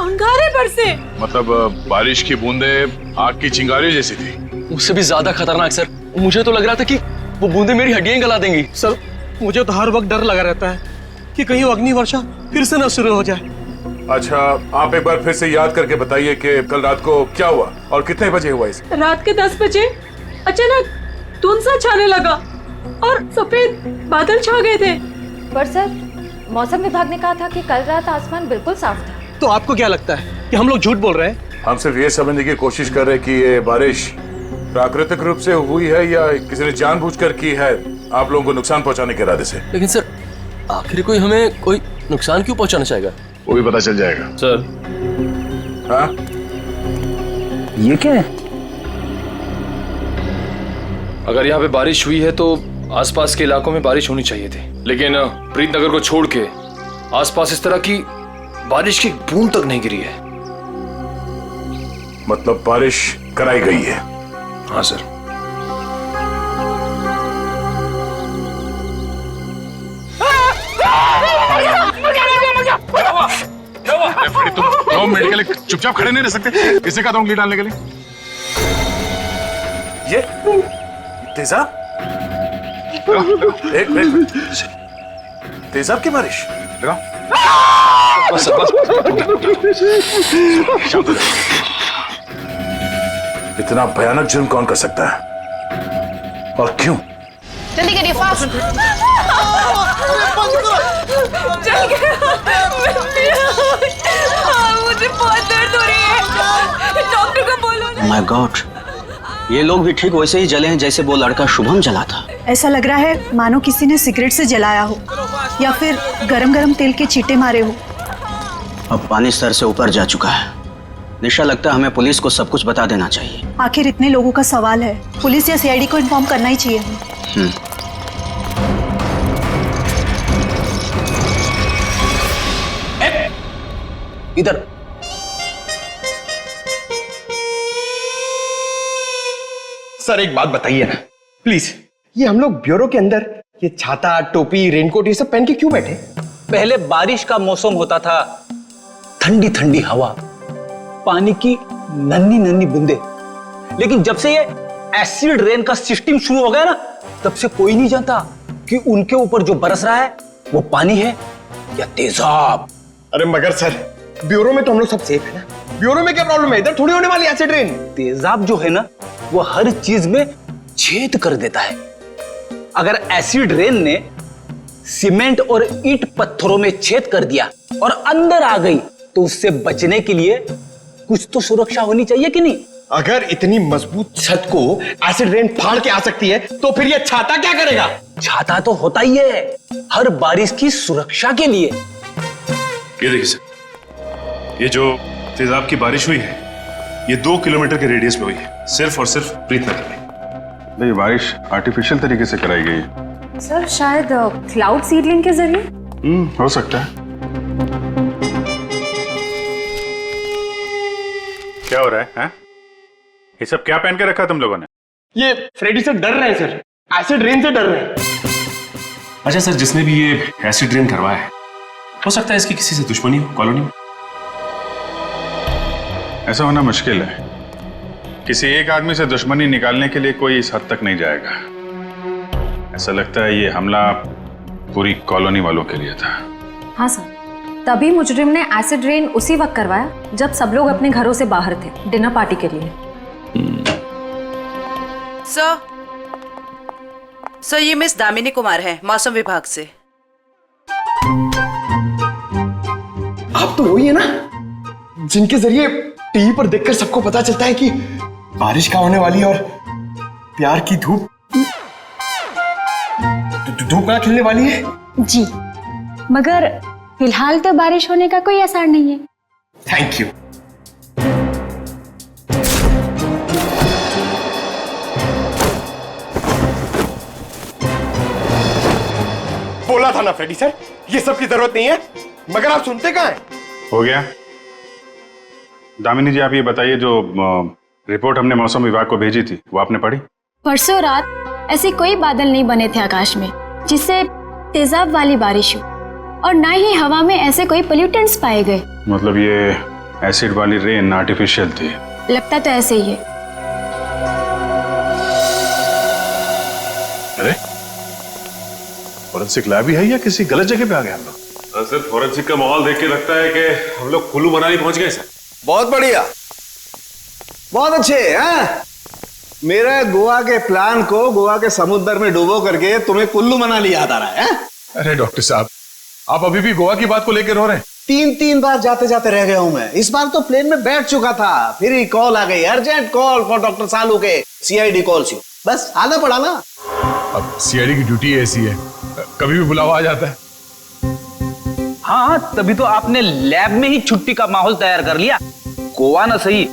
अंगारे बरसे। मतलब बारिश की बूंदे आग की चिंगारी जैसी थी। उससे भी ज्यादा खतरनाक सर। मुझे तो लग रहा था कि वो बूंदे मेरी हड्डियां गला देंगी। सर, मुझे तो हर वक्त डर लगा रहता है कि कहीं अग्नि वर्षा फिर से न शुरू हो जाए। अच्छा, आप एक बार फिर से याद करके बताइए कि कल रात को क्या हुआ और कितने बजे हुआ इसे? रात के 10 बजे अचानक धुंध सा छाने लगा और सफेद बादल छा गए थे। पर सर, मौसम विभाग ने कहा था कि कल रात आसमान बिल्कुल साफ था। तो आपको क्या लगता है कि हम लोग झूठ बोल रहे हैं? हम सिर्फ ये समझने की कोशिश कर रहे हैं कि ये बारिश प्राकृतिक रूप से हुई है या किसी ने जानबूझकर की है आप लोगों को नुकसान पहुंचाने के इरादे से। लेकिन सर, आखिर कोई हमें कोई नुकसान क्यों पहुंचाना चाहेगा? वो भी पता चल जाएगा सर। हाँ, ये क्या है? अगर यहाँ पे बारिश हुई है तो आसपास के इलाकों में बारिश होनी चाहिए थी, लेकिन प्रीतनगर को छोड़ के आसपास इस तरह की बारिश की बूंद तक नहीं गिरी है। मतलब बारिश कराई गई है? हाँ सर। तुम मेडिकल चुपचाप खड़े नहीं रह सकते? किसने कहा था उंगली डालने के लिए? ये तेजाब? एक तेजाब की बारिश? बस बस। इतना भयानक जुर्म कौन कर सकता है और क्यों? जल्दी करिए, फास्ट। चल गया। मुझे बहुत दर्द हो रही है, डॉक्टर को बोलो ना। माय गॉड, ये लोग भी ठीक वैसे ही जले हैं जैसे वो लड़का शुभम जला था। ऐसा लग रहा है मानो किसी ने सिगरेट से जलाया हो या फिर गरम गरम तेल के चींटे मारे हो। अब पानी सर से ऊपर जा चुका है। निशा, लगता है हमें पुलिस को सब कुछ बता देना चाहिए। आखिर इतने लोगों का सवाल है, पुलिस या सीआईडी को इन्फॉर्म करना ही चाहिए। इधर सर एक बात बताइए ना प्लीज, ये हम लोग ब्यूरो के अंदर ये छाता, टोपी, रेनकोट ये सब पहन के क्यों बैठे? पहले बारिश का मौसम होता था, ठंडी ठंडी हवा, पानी की नन्ही नन्ही बूंदे, लेकिन जब से ये एसिड रेन का सिस्टम शुरू हो गया ना, तब से कोई नहीं जानता कि उनके ऊपर जो बरस रहा है वो पानी है या तेजाब। अरे मगर सर, ब्यूरो में तो हम लोग सब सेफ है ना, ब्यूरो में क्या प्रॉब्लम है? इधर थोड़ी होने वाली एसिड रेन। तेजाब जो है ना वो हर चीज में छेद कर देता है। अगर एसिड रेन ने सीमेंट और ईंट पत्थरों में छेद कर दिया और अंदर आ गई तो उससे बचने के लिए कुछ तो सुरक्षा होनी चाहिए कि नहीं? अगर इतनी मजबूत छत को एसिड रेन फाड़ के आ सकती है तो फिर ये छाता क्या करेगा? छाता तो होता ही है हर बारिश की सुरक्षा के लिए। ये देखिए सर, ये जो तेजाब की बारिश हुई है ये 2 किलोमीटर के रेडियस में हुई है, सिर्फ और सिर्फ प्रीतनगर में। ये बारिश आर्टिफिशियल तरीके से कराई गई है सर, शायद क्लाउड सीडलिंग के जरिए। हो सकता है। क्या हो रहा है, हैं? ये सब क्या पहन के रखा तुम लोगों ने? ये फ्रेडी से डर रहे हैं सर, एसिड रेन से डर रहे हैं। अच्छा सर, जिसने भी ये एसिड रेन करवाया है, हो सकता है इसकी किसी से दुश्मनी हो कॉलोनी में। ऐसा होना मुश्किल है। किसी एक आदमी से दुश्मनी निकालने के लिए कोई इस हद तक नहीं जाएगा। ऐसा लगता है ये हमला पूरी कॉलोनी वालों के लिए था। हाँ सर, तभी मुजरिम ने एसिड रेन उसी वक्त करवाया जब सब लोग अपने घरों से बाहर थे डिनर पार्टी के लिए। सर ये मिस दामिनी कुमार है, मौसम विभाग से। आप तो वही है ना जिनके जरिए टीवी पर देखकर सबको पता चलता है कि बारिश का होने वाली है और प्यार की धूप कहाँ खिलने वाली है? जी, मगर फिलहाल तो बारिश होने का कोई असर नहीं है। Thank you. बोला था ना फ्रेडी सर, ये सब की जरूरत नहीं है, मगर आप सुनते कहाँ हैं? हो गया। दामिनी जी, आप ये बताइए, जो रिपोर्ट हमने मौसम विभाग को भेजी थी वो आपने पढ़ी? परसों रात ऐसे कोई बादल नहीं बने थे आकाश में जिससे तेजाब वाली बारिश हो, और ना ही हवा में ऐसे कोई पोल्यूटेंट्स पाए गए। मतलब ये एसिड वाली रेन आर्टिफिशियल थी? लगता तो ऐसे ही है। अरे फॉरेंसिक लैब ही है या किसी गलत जगह पे आ गए हम लोग? सर फॉरेंसिक का माहौल देख के लगता है कि हम लोग कुल्लू मनाली पहुंच गए सर। बहुत बढ़िया, बहुत अच्छे हैं। मेरे गोवा के प्लान को गोवा के समुद्र में डुबो करके तुम्हें कुल्लू मनाली याद आ रहा है? अरे डॉक्टर साहब, आप अभी भी गोवा की बात को लेकर रो रहे हैं? 3 बार जाते जाते रह गया हूं मैं। इस बार तो प्लेन में बैठ चुका था, फिर ही कॉल आ गई, अर्जेंट कॉल फॉर डॉक्टर सालू के सीआईडी कॉल्स यू। बस आना पड़ा ना। अब सीआईडी की ड्यूटी ऐसी है, कभी भी बुलावा आ जाता है। हाँ, तभी तो आपने लैब में ही छुट्टी का माहौल तैयार कर लिया। गोवा ना सही,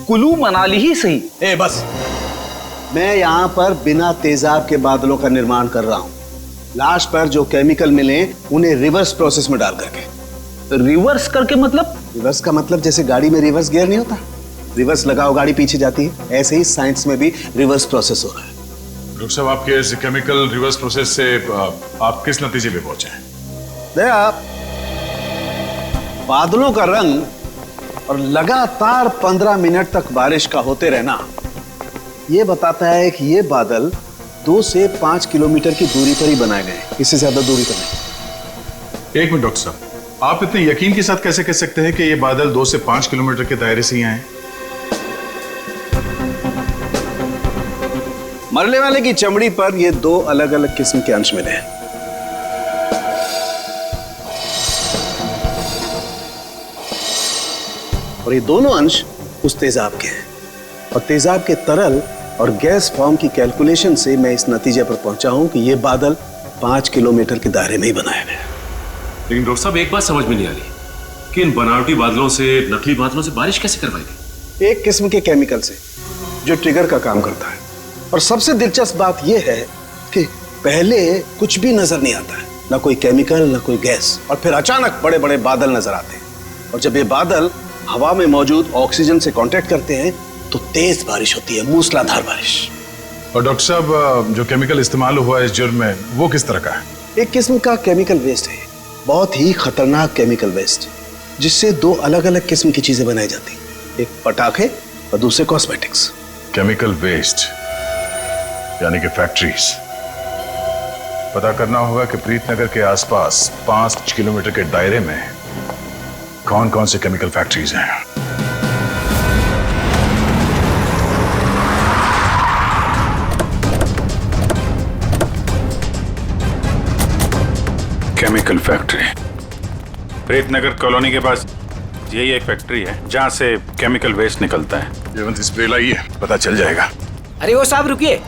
कुल्लू मनाली ही सही। बस मैं यहाँ पर बिना तेजाब के बादलों का निर्माण कर रहा हूँ। लाश पर जो केमिकल मिले उन्हें रिवर्स प्रोसेस में डाल करके। रिवर्स करके मतलब? रिवर्स का मतलब जैसे गाड़ी में रिवर्स गियर नहीं होता, रिवर्स लगाओ गाड़ी पीछे जाती है, ऐसे ही साइंस में भी रिवर्स प्रोसेस हो रहा है। डॉक्टर साहब, आपके इस केमिकल रिवर्स प्रोसेस से आप किस नतीजे पे पहुंचे हैं? देखा, बादलों का रंग और लगातार 15 मिनट तक बारिश का होते रहना यह बताता है कि ये बादल 2 से 5 किलोमीटर की दूरी पर ही बनाए गए, इससे ज्यादा दूरी पर नहीं। एक मिनट डॉक्टर साहब, आप इतने यकीन के साथ कैसे कह सकते हैं कि ये बादल 2 से 5 किलोमीटर के दायरे से ही आए? मरने वाले की चमड़ी पर ये 2 अलग अलग किस्म के अंश मिले हैं। और ये दोनों अंश उस तेजाब के हैं, और तेजाब के तरल और गैस फॉर्म की कैलकुलेशन से मैं इस नतीजे पर पहुंचा हूं कि ये बादल 5 किलोमीटर के दायरे में ही बनाए गए। लेकिन डॉक्टर साहब, एक बात समझ में नहीं आ रही कि इन बनावटी बादलों से, नकली बादलों से बारिश कैसे करवाई गई? एक किस्म के केमिकल से जो ट्रिगर का काम करता है। और सबसे दिलचस्प बात यह है कि पहले कुछ भी नजर नहीं आता है, ना कोई केमिकल ना कोई गैस, और फिर अचानक बड़े बड़े बादल नजर आते हैं। और जब ये बादल हवा में मौजूद ऑक्सीजन से कांटेक्ट करते हैं तो तेज बारिश होती है, मूसलाधार बारिश। और डॉक्टर साहब, जो केमिकल इस्तेमाल हुआ है इस जुर्म में, वो किस तरह का है? एक किस्म का केमिकल वेस्ट है, बहुत ही खतरनाक केमिकल वेस्ट, जिससे 2 अलग अलग किस्म की चीजें बनाई जाती हैं, एक पटाखे और दूसरे कॉस्मेटिक्स। केमिकल वेस्ट यानी कि फैक्ट्रीज। पता करना होगा कि प्रीतनगर के आसपास 5 किलोमीटर के दायरे में कौन कौन से केमिकल फैक्ट्रीज हैं। केमिकल फैक्ट्री प्रीतनगर कॉलोनी के पास यही एक फैक्ट्री है जहां से केमिकल वेस्ट निकलता है। जयवंत स्प्रे लाइए, पता चल जाएगा। अरे वो साहब रुकिए,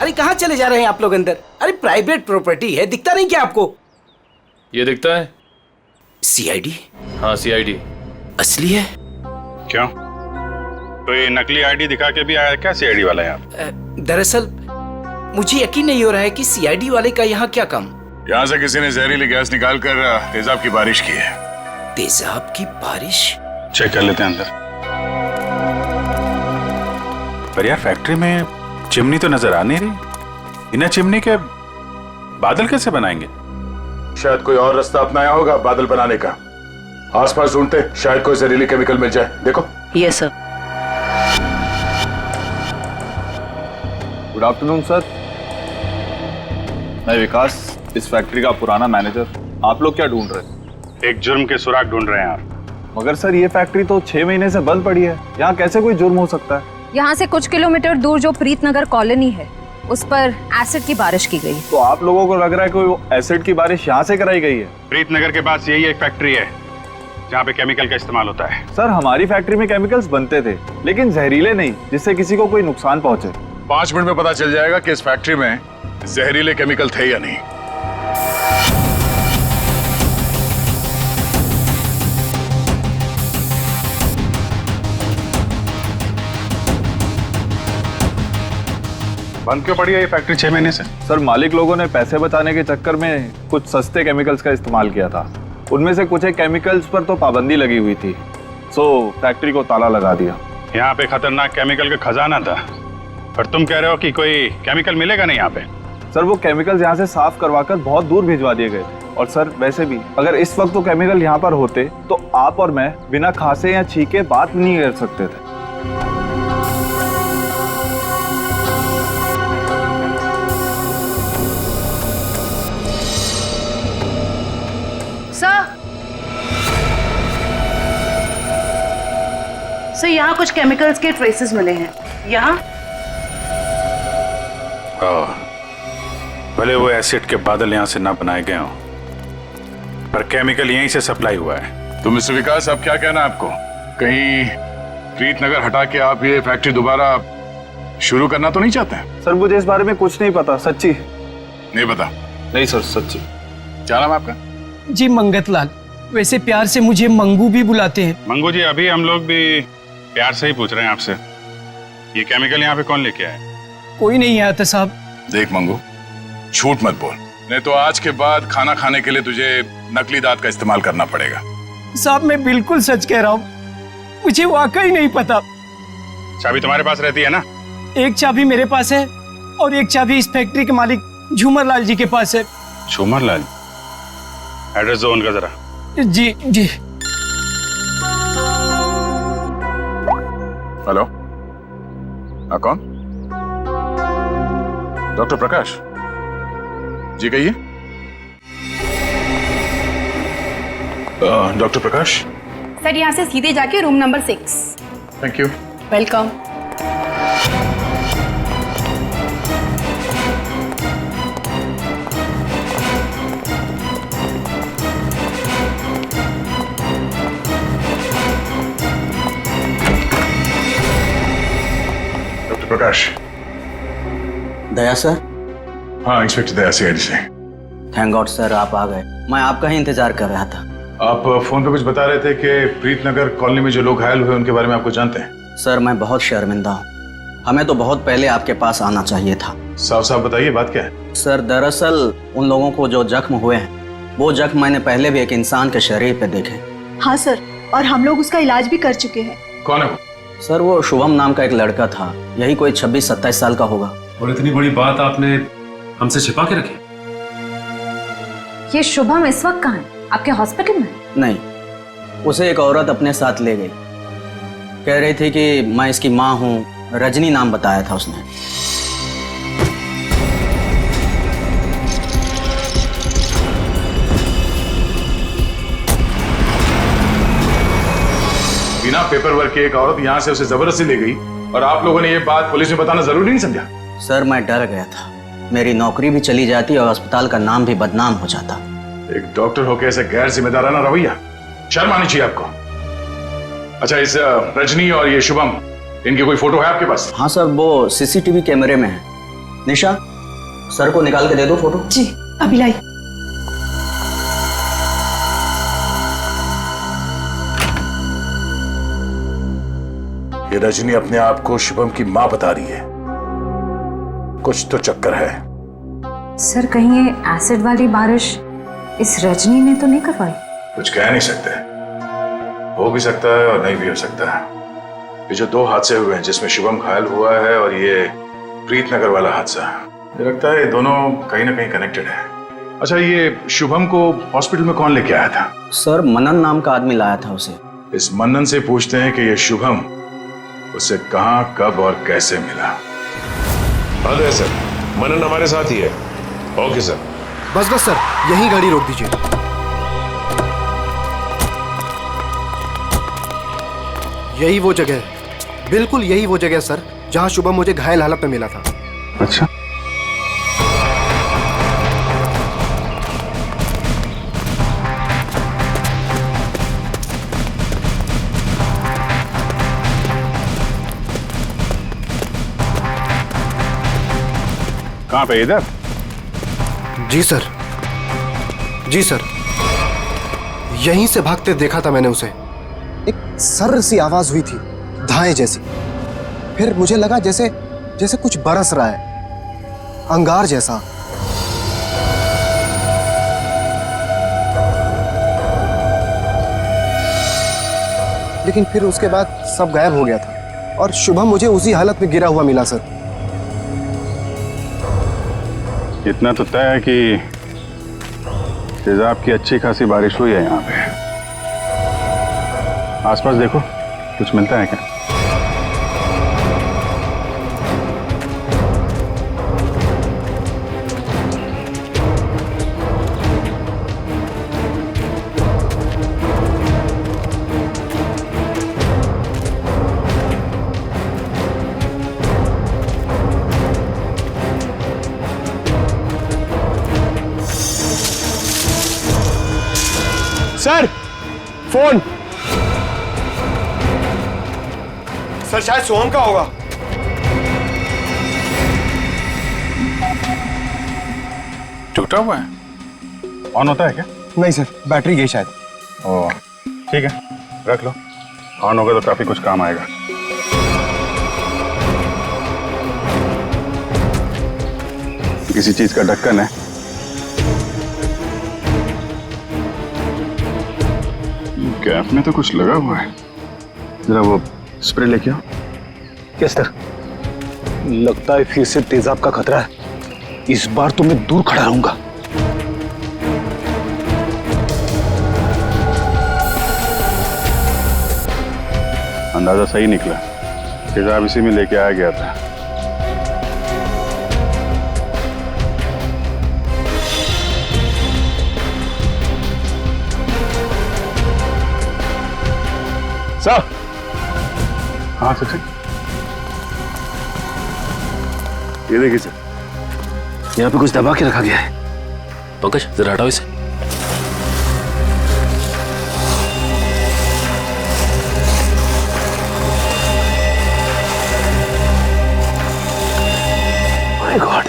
अरे कहाँ चले जा रहे हैं आप लोग अंदर? अरे प्राइवेट प्रॉपर्टी है, दिखता नहीं क्या आपको? ये दिखता है सीआईडी। हाँ सीआईडी। असली है? क्यों, तो ये नकली आईडी दिखा के भी आया क्या सीआईडी वाला यहाँ? दरअसल मुझे यकीन नहीं हो रहा है कि सीआईडी वाले का यहाँ क्या काम। यहाँ से किसी ने जहरीली गैस निकालकर तेजाब की बारिश की है। तेजाब की बारिश? चेक कर लेते हैं अंदर। पर यार, फैक्ट्री में चिमनी तो नजर आ नहीं रही। बिना चिमनी के बादल कैसे बनाएंगे? शायद कोई और रास्ता अपनाया होगा बादल बनाने का। आसपास ढूंढते, शायद कोई जहरीली केमिकल मिल जाए। देखो। Yes sir. Good afternoon sir, मैं विकास, इस फैक्ट्री का पुराना मैनेजर। आप लोग क्या ढूंढ रहे हैं? एक जुर्म के सुराग ढूंढ रहे हैं आप। मगर सर, ये फैक्ट्री तो 6 महीने से बंद पड़ी है, यहाँ कैसे कोई जुर्म हो सकता है? यहाँ से कुछ किलोमीटर दूर जो प्रीतनगर कॉलोनी है, उस पर एसिड की बारिश की गई। तो आप लोगों को लग रहा है कोई एसिड की बारिश यहाँ से कराई गई है? प्रीतनगर के पास यही एक फैक्ट्री है जहाँ पे केमिकल का इस्तेमाल होता है। सर, हमारी फैक्ट्री में केमिकल्स बनते थे, लेकिन जहरीले नहीं, जिससे किसी को कोई नुकसान पहुंचे। 5 मिनट में पता चल जाएगा कि इस फैक्ट्री में जहरीले केमिकल थे या नहीं। बंद क्यों पड़ी है ये फैक्ट्री 6 महीने से? सर, मालिक लोगों ने पैसे बचाने के चक्कर में कुछ सस्ते केमिकल्स का इस्तेमाल किया था। उनमें से कुछ एक केमिकल्स पर तो पाबंदी लगी हुई थी, सो फैक्ट्री को ताला लगा दिया। यहाँ पे खतरनाक केमिकल का खजाना था, पर तुम कह रहे हो कि कोई केमिकल मिलेगा नहीं यहाँ पे। सर, वो केमिकल्स यहाँ से साफ करवाकर बहुत दूर भिजवा दिए गए थे। और सर, वैसे भी अगर इस वक्त वो केमिकल यहाँ पर होते तो आप और मैं बिना खांसे या छींके बात नहीं कर सकते थे। सर, यहाँ कुछ केमिकल्स के ट्रेसेस मिले हैं। यहाँ भले वो एसिड के बादल यहाँ से ना बनाए गए हों, पर केमिकल यहीं से सप्लाई हुआ है। तो मिस्टर विकास, अब क्या कहना है आपको? कहीं प्रीतनगर हटा के आप ये फैक्ट्री दोबारा शुरू करना तो नहीं चाहते हैं? सर, मुझे इस बारे में कुछ नहीं पता, सच्ची नहीं पता? नहीं सर, सच्ची। क्या नाम है आपका? जी मंगतलाल, वैसे प्यार से मुझे मंगू भी बुलाते हैं। मंगू जी, अभी हम लोग भी प्यार से ही पूछ रहे हैं आपसे, ये केमिकल यहाँ पे कौन लेके आया? कोई नहीं आया था साहब। देख मंगू, झूठ मत बोल, नहीं तो आज के बाद खाना खाने के लिए तुझे नकली दांत का इस्तेमाल करना पड़ेगा। साहब मैं बिल्कुल सच कह रहा हूँ, मुझे वाकई नहीं पता। चाबी तुम्हारे पास रहती है ना? एक चाबी मेरे पास है और एक चाबी इस फैक्ट्री के मालिक झूमर लाल जी के पास है। झूमर लाल? एड्रेस दो उनका जरा। जी जी। हेलो, हाँ कौन? डॉक्टर प्रकाश जी कहिए। डॉक्टर प्रकाश। सर यहाँ से सीधे जाके room number 6। Thank you. Welcome. Doctor Prakash. Daya sir? हाँ, इंस्पेक्टर दया सीआईडी से। थैंक गॉड सर, आप आ गए। मैं आपका ही इंतजार कर रहा था। आप फोन पे कुछ बता रहे थे कि प्रीतनगर कॉलोनी में जो लोग घायल हुए उनके बारे में आपको जानते हैं? सर मैं बहुत शर्मिंदा हूँ, हमें तो बहुत पहले आपके पास आना चाहिए था। साफ साफ बताइए बात क्या है? सर दरअसल उन लोगों को जो जख्म हुए हैं वो जख्म मैंने पहले भी एक इंसान के शरीर पे देखे। हाँ सर, और हम लोग उसका इलाज भी कर चुके हैं। कौन है वो? सर वो शुभम नाम का एक लड़का था, यही कोई 26-27 साल का होगा। और इतनी बड़ी बात आपने हमसे छिपा के रखी? ये शुभम इस वक्त कहाँ है? आपके हॉस्पिटल में? नहीं, उसे एक औरत अपने साथ ले गई, कह रही थी कि मैं इसकी माँ हूँ, रजनी नाम बताया था उसने। बिना पेपर वर्क के एक औरत यहाँ से उसे जबरदस्ती ले गई और आप लोगों ने ये बात पुलिस में बताना जरूरी नहीं समझा? सर मैं डर गया था, मेरी नौकरी भी चली जाती और अस्पताल का नाम भी बदनाम हो जाता। एक डॉक्टर होकर ऐसे गैर जिम्मेदाराना रवैया, शर्म आनी चाहिए आपको। अच्छा, इस रजनी और ये शुभम, इनकी कोई फोटो है आपके पास? हाँ सर, वो सीसीटीवी कैमरे में है। निशा, सर को निकाल के दे दो फोटो। जी अभी लाई। ये रजनी अपने आप को शुभम की मां बता रही है, कुछ तो चक्कर है। सर कहीं ये एसिड वाली बारिश इस रजनी ने तो नहीं करवाई? कुछ कह नहीं सकते, हो भी सकता है और नहीं भी हो सकता है। ये जो दो हादसे हुए हैं जिसमें शुभम घायल हुआ है और ये प्रीतनगर वाला हादसा, मुझे लगता है ये दोनों कहीं ना कहीं कनेक्टेड है। अच्छा, ये शुभम को हॉस्पिटल में कौन लेके आया था? सर मनन नाम का आदमी लाया था उसे। इस मनन से पूछते हैं कि ये शुभम उसे कहां, कब और कैसे मिला। हाँ सर, मनन हमारे साथ ही है। Okay sir. बस सर, यहीं गाड़ी रोक दीजिए। यही वो जगह है, बिल्कुल यही वो जगह सर, जहां शुभम मुझे घायल हालत में मिला था। अच्छा, कहां पे? इधर? जी सर, जी सर, यहीं से भागते देखा था मैंने उसे। एक सर्र सी आवाज हुई थी, धाए जैसी। फिर मुझे लगा जैसे जैसे कुछ बरस रहा है, अंगार जैसा। लेकिन फिर उसके बाद सब गायब हो गया था और शुभम मुझे उसी हालत में गिरा हुआ मिला सर। इतना तो तय है कि तेजाब की अच्छी खासी बारिश हुई है यहाँ पे। आसपास देखो, कुछ मिलता है क्या? Sir phone. सर शायद सोहम का होगा। टूटा हुआ है? ऑन होता है क्या? नहीं सर, बैटरी गई शायद। ओह ठीक है, रख लो, ऑन होगा तो काफी कुछ काम आएगा। किसी चीज का ढक्कन है। गैप में तो कुछ लगा हुआ है। जरा वो स्प्रे लेके आओ। Yes sir. लगता है फिर से तेजाब का खतरा है। इस बार तो मैं दूर खड़ा रहूंगा। अंदाजा सही निकला, तेजाब इसी में लेके आया गया था। सर। हाँ सचिन, ये देखिए सर, यहाँ पे कुछ दबा के रखा गया है। पंकज जरा हटाओ इसे। माय गॉड,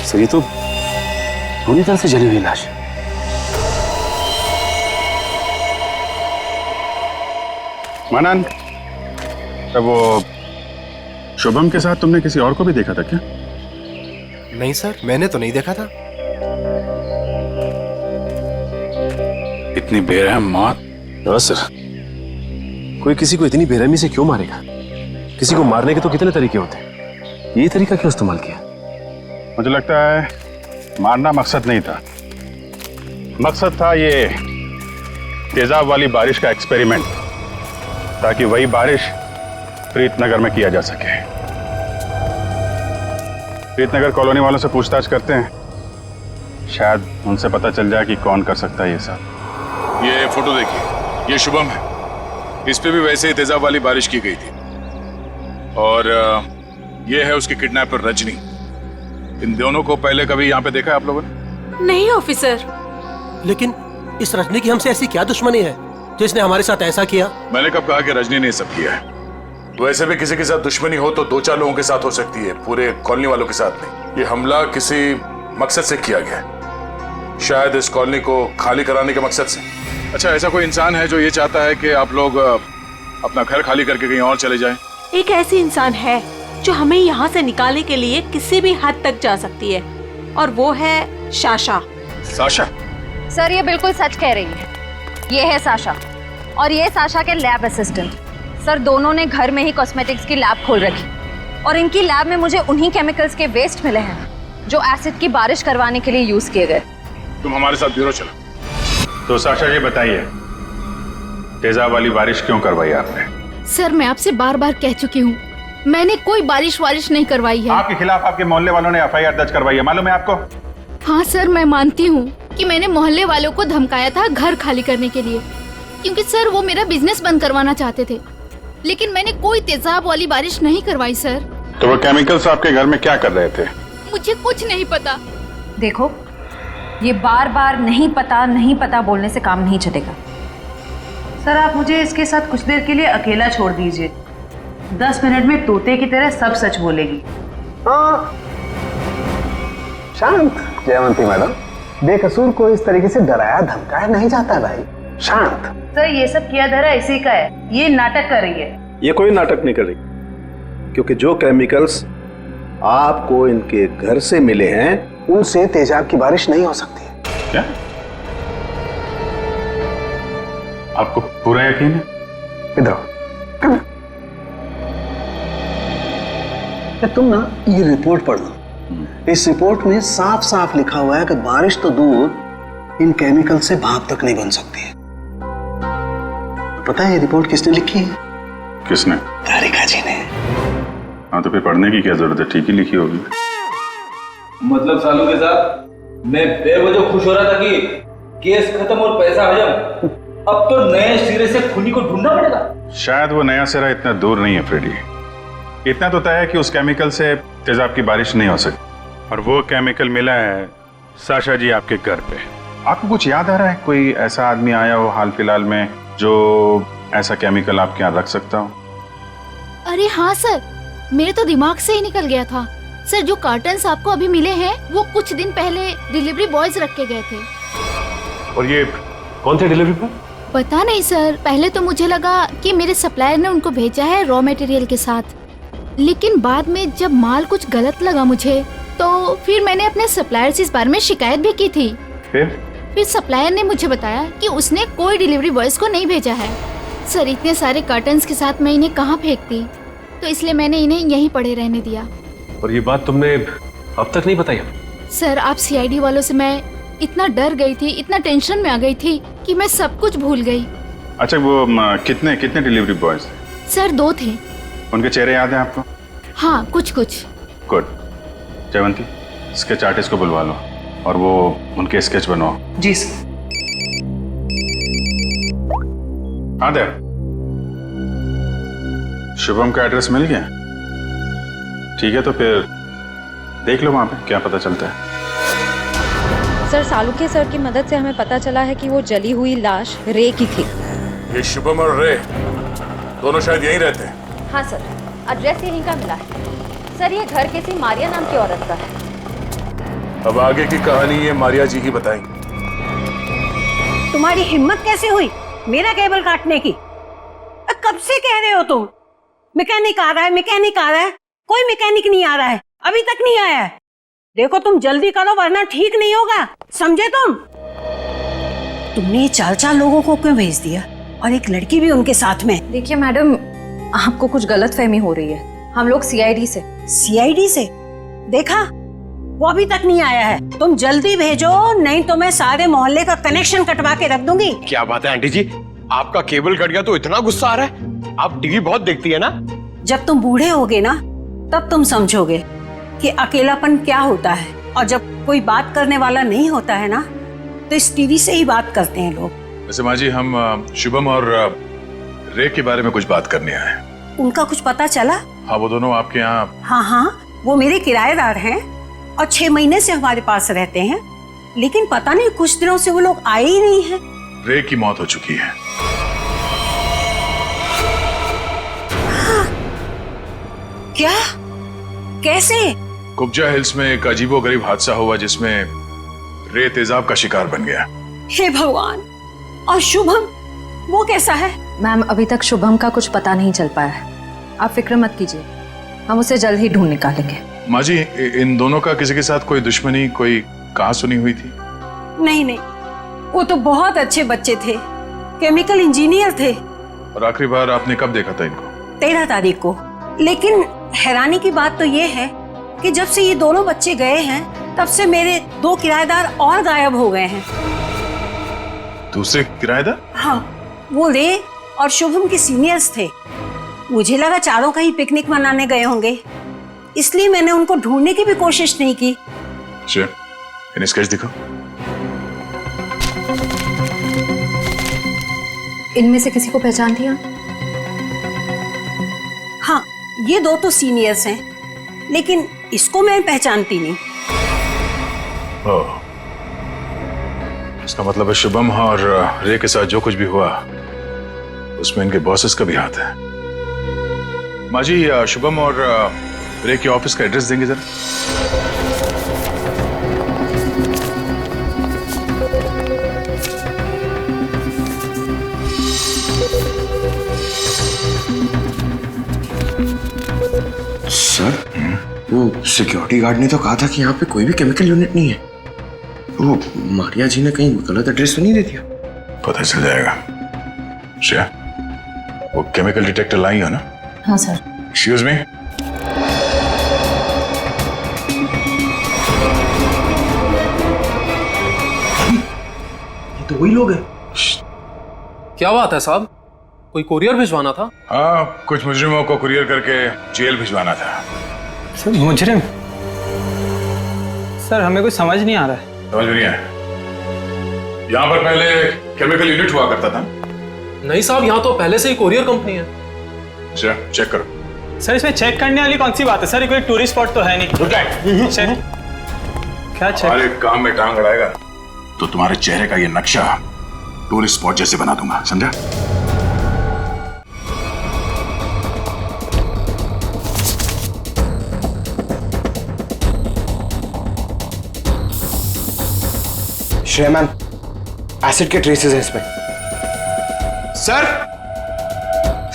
सर ये तो पूरी तरह से जली हुई लाश है। मनन, तब वो शुभम के साथ तुमने किसी और को भी देखा था क्या? नहीं सर, मैंने तो नहीं देखा था। इतनी बेरहम मौत? सर, कोई किसी को इतनी बेरहमी से क्यों मारेगा? किसी को मारने के तो कितने तरीके होते हैं, ये तरीका क्यों इस्तेमाल किया? मुझे लगता है मारना मकसद नहीं था। मकसद था ये तेजाब वाली बारिश का एक्सपेरिमेंट, ताकि वही बारिश प्रीतनगर में किया जा सके। प्रीतनगर कॉलोनी वालों से पूछताछ करते हैं, शायद उनसे पता चल जाए कि कौन कर सकता है ये सब। ये फोटो देखिए, ये शुभम है। इस पे भी वैसे ही तेजाब वाली बारिश की गई थी। और ये है उसकी किडनैपर रजनी। इन दोनों को पहले कभी यहाँ पे देखा है आप लोगों ने? नहीं ऑफिसर। लेकिन इस रजनी की हमसे ऐसी क्या दुश्मनी है जिसने हमारे साथ ऐसा किया? मैंने कब कहा कि रजनी ने सब किया है? वैसे भी किसी के साथ दुश्मनी हो तो 2-4 लोगों के साथ हो सकती है, पूरे कॉलोनी वालों के साथ नहीं। ये हमला किसी मकसद से किया गया है, शायद इस कॉलोनी को खाली कराने के मकसद से। अच्छा, ऐसा कोई इंसान है जो ये चाहता है कि आप लोग अपना घर खाली करके कहीं और चले जाएं? एक ऐसी इंसान है जो हमें यहाँ से निकालने के लिए किसी भी हद तक जा सकती है, और वो है साशा। साशा? सर ये बिल्कुल सच कह रही है। ये है साशा, और ये साशा के लैब असिस्टेंट। सर दोनों ने घर में ही कॉस्मेटिक्स की लैब खोल रखी, और इनकी लैब में मुझे उन्हीं केमिकल्स के वेस्ट मिले हैं जो एसिड की बारिश करवाने के लिए यूज किए गए। तुम हमारे साथ ब्यूरो चलो। तो साशा जी बताइए, तेजाब वाली बारिश क्यों करवाई आपने? सर मैं आपसे बार बार कह चुकी हूँ, मैंने कोई बारिश वारिश नहीं करवाई है। आपके खिलाफ आपके मोहल्ले वालों ने एफआईआर दर्ज करवाई है, मालूम है आपको? हाँ सर, मैं मानती हूँ कि मैंने मोहल्ले वालों को धमकाया था घर खाली करने के लिए, क्योंकि सर वो मेरा बिजनेस बंद करवाना चाहते थे। लेकिन मैंने कोई तेजाब वाली बारिश नहीं करवाई सर। तो वो केमिकल्स आपके घर में क्या कर रहे थे? मुझे कुछ नहीं पता। देखो, ये बार बार नहीं पता बोलने से काम नहीं चलेगा। सर आप मुझे इसके साथ कुछ देर के लिए अकेला छोड़ दीजिए। 10 मिनट में तोते की तरह सब सच बोलेगी। हाँ शांत जयवंती मैडम, बेकसूर को इस तरीके से डराया धमकाया नहीं जाता भाई। शांत। सर ये सब किया धरा इसी का है, ये नाटक कर रही है। ये कोई नाटक नहीं कर रही, क्योंकि जो केमिकल्स आपको इनके घर से मिले हैं उनसे तेजाब की बारिश नहीं हो सकती है। क्या आपको पूरा यकीन है? इधर तुम ना ये रिपोर्ट पढ़ लो। इस रिपोर्ट में साफ साफ लिखा हुआ है कि बारिश तो दूर, इन केमिकल से भाप तक नहीं बन सकती है। पता है ये रिपोर्ट किसने लिखी है? किसने? तारिका जी ने। हाँ तो फिर पढ़ने की क्या जरूरत है, ठीक ही लिखी होगी। मतलब सालों के साथ मैं बेवजह खुश हो रहा था कि केस खत्म और पैसा हजम, अब तो नए सिरे से खूनी को ढूंढना पड़ेगा। शायद वो नया सिरा इतना दूर नहीं है फ्रेडी। इतना तो तय है कि उस केमिकल से तेजाब की बारिश नहीं हो सकती, और वो केमिकल मिला है साशा जी आपके घर पे। आपको कुछ याद आ रहा है, कोई ऐसा आदमी आया हो हाल फिलहाल में जो ऐसा केमिकल आपके यहाँ रख सकता हो? अरे हाँ सर, मेरे तो दिमाग से ही निकल गया था। सर जो कार्टन्स आपको अभी मिले हैं वो कुछ दिन पहले डिलीवरी बॉयज रख के गए थे। और ये कौन थे डिलीवरी बॉय? पता नहीं सर, पहले तो मुझे लगा कि मेरे सप्लायर ने उनको भेजा है रॉ मटेरियल के साथ, लेकिन बाद में जब माल कुछ गलत लगा मुझे तो फिर मैंने अपने सप्लायर से इस बारे में शिकायत भी की थी। फिर सप्लायर ने मुझे बताया कि उसने कोई डिलीवरी बॉयज को नहीं भेजा है। सर इतने सारे कर्टन्स के साथ मैं इन्हें कहाँ फेंकती, तो इसलिए मैंने इन्हें यहीं पड़े रहने दिया। और ये बात तुमने अब तक नहीं बताई? सर आप सीआईडी वालों से मैं इतना डर गई थी, इतना टेंशन में आ गई थी कि मैं सब कुछ भूल गई। अच्छा वो कितने कितने डिलीवरी बॉयज थे? सर 2 थे। उनके चेहरे याद हैं आपको? हाँ कुछ कुछ। गुड। जयवंती स्केच आर्टिस्ट को बुलवा लो और वो उनके स्केच बनवाओ। जी सर। हाँ देव, शुभम का एड्रेस मिल गया? ठीक है तो फिर देख लो वहां पे क्या पता चलता है। सर सालुके सर की मदद से हमें पता चला है कि वो जली हुई लाश रे की थी। ये शुभम और रे दोनों शायद यहीं रहते हैं। हाँ सर, एड्रेस यहीं का मिला है। सर ये घर किसी मारिया नाम की औरत का है। अब आगे की कहानी ये मारिया जी ही बताएंगी। तुम्हारी हिम्मत कैसे हुई मेरा केबल काटने की? कब से कह रहे हो तुम? मैकेनिक आ रहा है, मैकेनिक आ रहा है। कोई मैकेनिक नहीं आ रहा है, अभी तक नहीं आया है। देखो तुम जल्दी करो वरना ठीक नहीं होगा, समझे तुम? तुमने 4 लोगों को क्यों भेज दिया और एक लड़की भी उनके साथ में? देखिए मैडम, आपको कुछ गलतफहमी हो रही है। हम लोग सीआईडी से। सीआईडी से? देखा वो अभी तक नहीं आया है। तुम जल्दी भेजो नहीं तो मैं सारे मोहल्ले का कनेक्शन कटवा के रख दूंगी। क्या बात है आंटी जी, आपका केबल कट गया तो इतना गुस्सा आ रहा है? आप टीवी बहुत देखती है ना? जब तुम बूढ़े होगे ना तब तुम समझोगे कि अकेलापन क्या होता है। और जब कोई बात करने वाला नहीं होता है ना तो इस टीवी से ही बात करते हैं लोग। वैसे माँ जी हम शुभम और रे के बारे में कुछ बात करने आए हैं। उनका कुछ पता चला? हाँ वो दोनों आपके यहाँ। हाँ वो मेरे किराएदार हैं और 6 महीने से हमारे पास रहते हैं, लेकिन पता नहीं कुछ दिनों से वो लोग आए ही नहीं हैं। रे की मौत हो चुकी है। क्या? कैसे? कुब्जा हिल्स में एक अजीबोगरीब हादसा हुआ जिसमें रे तेजाब का शिकार बन गया। हे भगवान! और शुभम वो कैसा है? मैम अभी तक शुभम का कुछ पता नहीं चल पाया है। आप फिक्र मत कीजिए, हम उसे जल्द ही ढूंढ निकालेंगे। माँ जी इन दोनों का किसी के साथ कोई दुश्मनी, कोई कहा सुनी हुई थी? नहीं, वो तो बहुत अच्छे बच्चे थे, केमिकल इंजीनियर थे। और आखिरी बार आपने कब देखा था इनको? 13 तारीख को। लेकिन हैरानी की बात तो ये है कि जब से ये दोनों बच्चे गए हैं तब से मेरे 2 किराएदार और गायब हो गए हैं। दूसरे किराएदार? हाँ, वो रे और शुभम के सीनियर्स थे। मुझे लगा चारों कहीं पिकनिक मनाने गए होंगे, इसलिए मैंने उनको ढूंढने की भी कोशिश नहीं की। इन्हें स्केच दिखाओ। इनमें से किसी को पहचानती हैं? हाँ, ये 2 तो सीनियर्स हैं, लेकिन इसको मैं पहचानती नहीं। ओह, इसका मतलब है शुभम और रे के साथ जो कुछ भी हुआ उसमें इनके बॉसेस का भी हाथ है। माँ जी शुभम और रे के ऑफिस का एड्रेस देंगे जरा? सर वो सिक्योरिटी गार्ड ने तो कहा था कि यहाँ पे कोई भी केमिकल यूनिट नहीं है। वो मारिया जी ने कहीं गलत एड्रेस तो नहीं दे दिया? पता चल जाएगा। श्रेया, वो केमिकल डिटेक्टर लाई है ना? हाँ सर। Excuse me. ये तो वही लोग हैं। क्या बात है साहब, कोई कुरियर भिजवाना था? हाँ, कुछ मुजरिमों को कुरियर करके जेल भिजवाना था। सर मुजरिम? सर हमें कुछ समझ नहीं आ रहा है। समझ नहीं आया? यहाँ पर पहले केमिकल यूनिट हुआ करता था? नहीं साहब, यहाँ तो पहले से ही कुरियर कंपनी है। अच्छा, चेक करो। सर इसमें चेक करने वाली कौन सी बात है? सर कोई टूरिस्ट स्पॉट तो है नहीं। चेक? क्या चेक? हमारे काम में टांग अड़ाएगा तो तुम्हारे चेहरे का ये नक्शा टूरिस्ट स्पॉट जैसे बना दूंगा, समझा? श्रेया मैम, एसिड के ट्रेसेस हैं इसमें।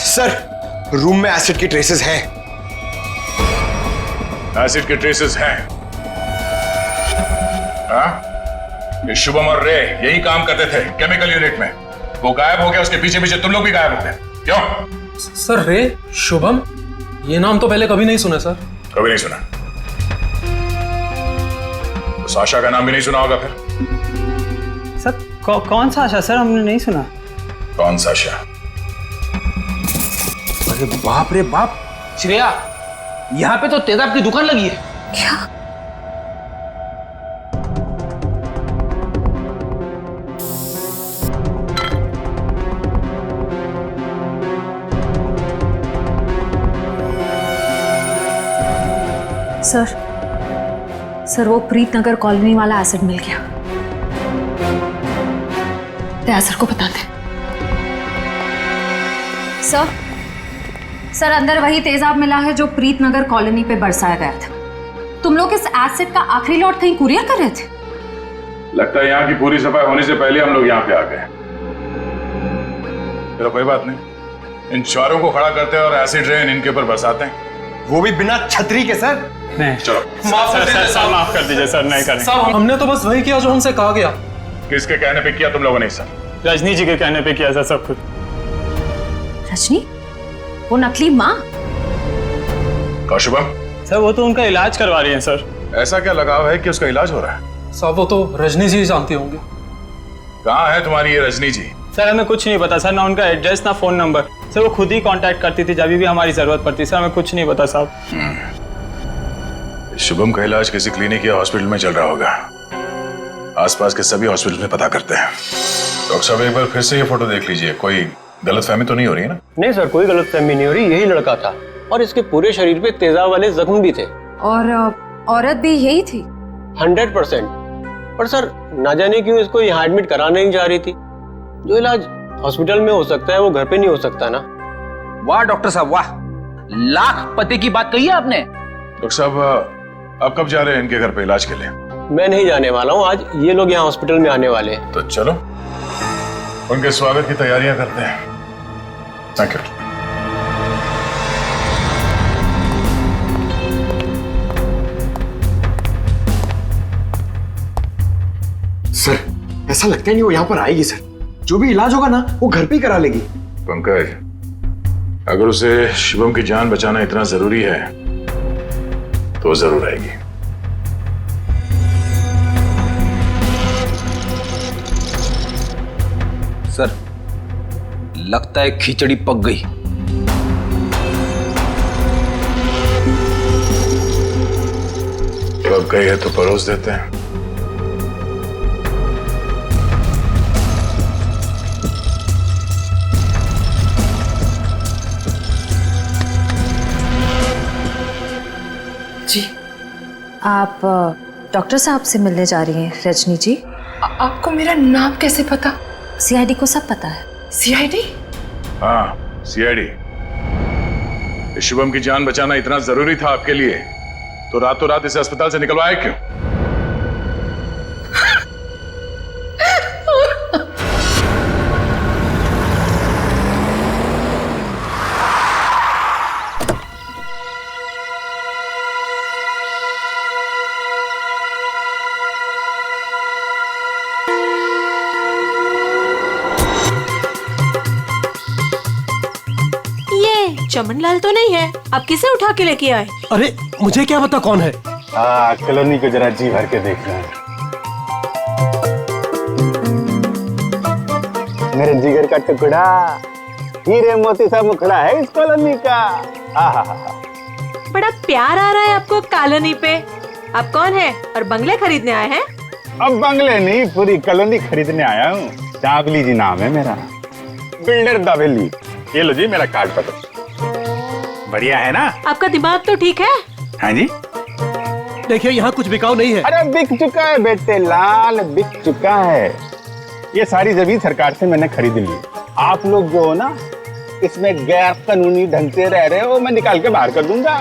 सर रूम में एसिड के ट्रेसेस हैं। एसिड के ट्रेसेस हैं हाँ? ये शुभम और रे यही काम करते थे केमिकल यूनिट में। वो गायब हो गया, उसके पीछे पीछे तुम लोग भी गायब हो गए। क्यों? सर रे, शुभम, ये नाम तो पहले कभी नहीं सुना सर। कभी नहीं सुना? तो साशा का नाम भी नहीं सुना होगा फिर? सर कौन सा आशा सर? हमने नहीं सुना। कौन साशा? अरे बाप रे बाप, श्रेया, यहाँ पे तो तेजाब की दुकान लगी है। क्या? सर वो प्रीत नगर कॉलोनी वाला एसिड मिल गया। त्यासर को बता दे। सर अंदर वही तेजाब मिला है जो प्रीत नगर कॉलोनी पे बरसाया गया था। तुम लोग इस एसिड का आखिरी लॉट कहीं कुरियर कर रहे थे? लगता है यहाँ की पूरी सफाई होने से पहले हम लोग यहाँ पे आ गए। चलो कोई बात नहीं, इन चारों को खड़ा करते हैं और एसिड रेन इनके ऊपर बरसाते हैं। वो भी बिना छतरी के सर। नहीं चलो सर माफ कर दीजिए सर, नहीं करेंगे। साहब हमने तो बस वही किया जो हमसे कहा गया। किसके कहने पे किया तुम लोगों ने? सर रजनी जी के कहने पे किया सर सब कुछ। रजनी? वो नकली माँ? शुभम? सर वो तो उनका इलाज करवा रही हैं सर। ऐसा क्या लगाव है कि उसका इलाज हो रहा है? साहब वो तो रजनी जी जानती होंगी। कहाँ है तुम्हारी ये रजनी जी? सर हमें कुछ नहीं पता सर, ना उनका एड्रेस ना फोन नंबर। सर वो खुद ही कांटेक्ट करती थी जब भी हमारी जरूरत पड़ती। सर हमें कुछ नहीं पता साहब। शुभम का इलाज किसी क्लिनिक या हॉस्पिटल में चल रहा होगा। आसपास के सभी हॉस्पिटल में पता करते हैं। डॉक्टर साहब एक बार फिर से ये फोटो देख लीजिए, कोई गलतफहमी तो नहीं हो रही है ना? नहीं सर, कोई गलतफहमी नहीं हो रही, यही लड़का था और इसके पूरे शरीर पे तेजाब वाले जख्म भी थे। और औरत भी यही थी? 100%। पर सर ना जाने क्यों इसको यहाँ एडमिट कराने नहीं जा रही थी। जो इलाज हॉस्पिटल में हो सकता है वो घर पे नहीं हो सकता ना। वाह डॉक्टर साहब वाह, लाख पते की बात कही है आपने। डॉक्टर साहब आप कब जा रहे हैं इनके घर पे इलाज के लिए? मैं नहीं जाने वाला हूँ, आज ये लोग यहाँ हॉस्पिटल में आने वाले हैं। तो चलो उनके स्वागत की तैयारियां करते हैं। Thank you. सर ऐसा लगता है नहीं वो यहाँ पर आएगी सर। जो भी इलाज होगा ना वो घर पे ही करा लेगी। पंकज, अगर उसे शुभम की जान बचाना इतना जरूरी है तो जरूर आएगी। सर लगता है खिचड़ी पक गई। पक गई है तो परोस देते हैं। जी आप डॉक्टर साहब से मिलने जा रही हैं रजनी जी? आपको मेरा नाम कैसे पता? सीआईडी को सब पता है। सीआईडी? हाँ सीआईडी। शुभम की जान बचाना इतना जरूरी था आपके लिए तो रातों रात इसे अस्पताल से निकलवाया क्यों? चमनलाल तो नहीं है, आप किसे उठा के लेके आए? अरे मुझे क्या पता कौन है। कॉलोनी को जरा जी भर के देखना है। मेरे जिगर का टुकड़ा, हीरे मोती सा मुखड़ा है इस कॉलोनी का। बड़ा प्यार आ रहा है आपको कॉलोनी पे। आप कौन है और बंगले खरीदने आए हैं? अब बंगले नहीं, पूरी कॉलोनी खरीदने आया हूँ। दावली जी नाम है मेरा, बिल्डर दावली। ये लो जी मेरा कार्ड पत्र। बढ़िया है ना? आपका दिमाग तो ठीक है? हाँ जी। देखिए यहाँ कुछ बिकाऊ नहीं है। अरे बिक चुका है बेटे लाल, बिक चुका है। ये सारी जमीन सरकार से मैंने खरीद ली। आप लोग जो हो ना इसमें गैर कानूनी ढंग से रह रहे हो, मैं निकाल के बाहर कर दूंगा।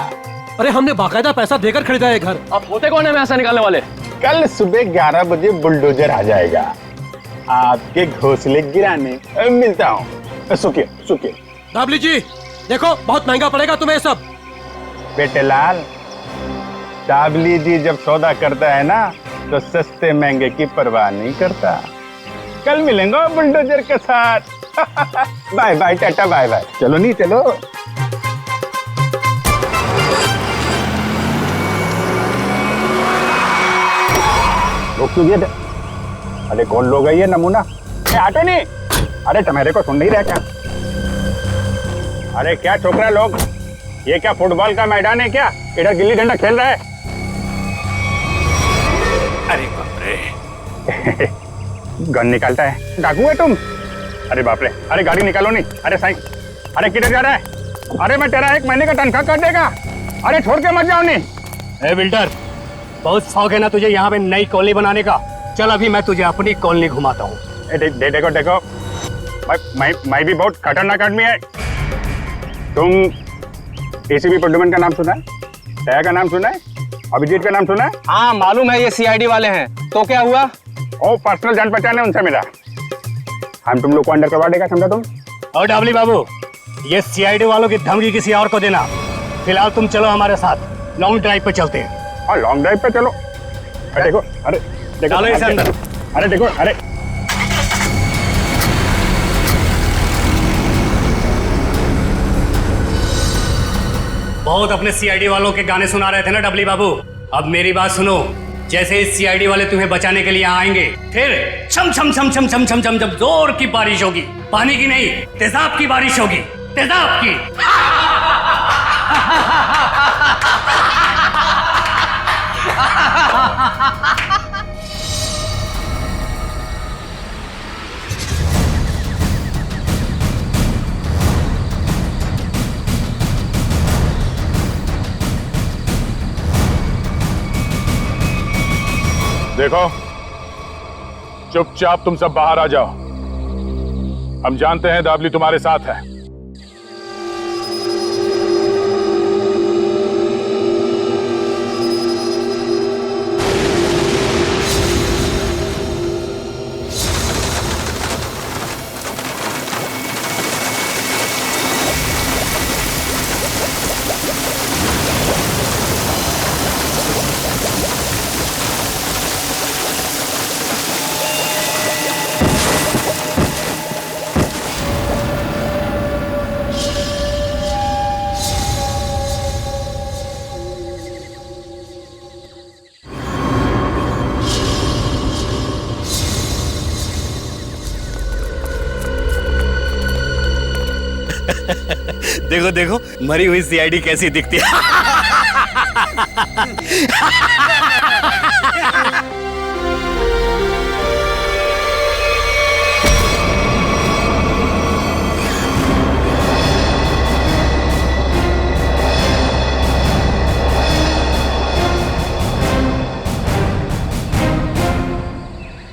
अरे हमने बाकायदा पैसा देकर खरीदा है घर। आप होते कौन है पैसा निकालने वाले? कल सुबह 11 बजे बुलडोजर आ जाएगा आपके घोंसले गिराने। मिलता हूँ। सुखिए सुखिए। दावली जी देखो बहुत महंगा पड़ेगा तुम्हें सब। बेटे लाल, दावली जी जब सौदा करता है ना तो सस्ते महंगे की परवाह नहीं करता। कल मिलेंगे बुलडोजर के साथ। Bye bye tata bye bye. चलो नहीं चलो। अरे कौन लोग है ये नमूना? आटे नहीं। अरे तुम्हारे को सुन नहीं रहा क्या? अरे क्या छोकरा लोग, ये क्या फुटबॉल का मैदान है क्या? इधर गिल्ली डंडा खेल रहा है। अरे बाप रे। गन निकालता है, डाकू है तुम? अरे बाप रे। अरे गाड़ी निकालो नहीं। अरे साईं, अरे किधर जा रहा है? अरे मैं तेरा 1 महीने का तनख्वाह कर देगा। अरे छोड़ के मत जाओ नहीं। ए बिल्डर, बहुत शौक है ना तुझे यहाँ पे नई कॉलोनी बनाने का? चल अभी मैं तुझे अपनी कॉलोनी घुमाता हूँ। देखो देखो, मैं भी बहुत खतरनाक आदमी है। तुम एसीपी प्रद्युमन का नाम सुना है? दया का नाम सुना है? अभिजीत का नाम सुना है? हाँ मालूम है, ये सीआईडी वाले हैं। तो क्या हुआ? ओ पर्सनल जान पहचान है उनसे मेरा। हम तुम लोग को अंडर करवा देगा, समझा तुम? और डाबली बाबू, ये सीआईडी वालों की धमकी किसी और को देना। फिलहाल तुम चलो हमारे साथ, लॉन्ग ड्राइव पे चलते हैं। हाँ लॉन्ग ड्राइव पे चलो। अरे देखो, अरे देखो, चलो इसे अंदर। अरे देखो, अरे बहुत अपने सीआईडी वालों के गाने सुना रहे थे ना डबली बाबू। अब मेरी बात सुनो, जैसे इस सीआईडी वाले तुम्हें बचाने के लिए आएंगे, फिर छम छम छम छम छम छम छम छम जोर की बारिश होगी। पानी की नहीं, तेजाब की बारिश होगी, तेजाब की। देखो, चुपचाप तुम सब बाहर आ जाओ। हम जानते हैं दाबली तुम्हारे साथ है। देखो देखो, मरी हुई सीआईडी कैसी दिखती है।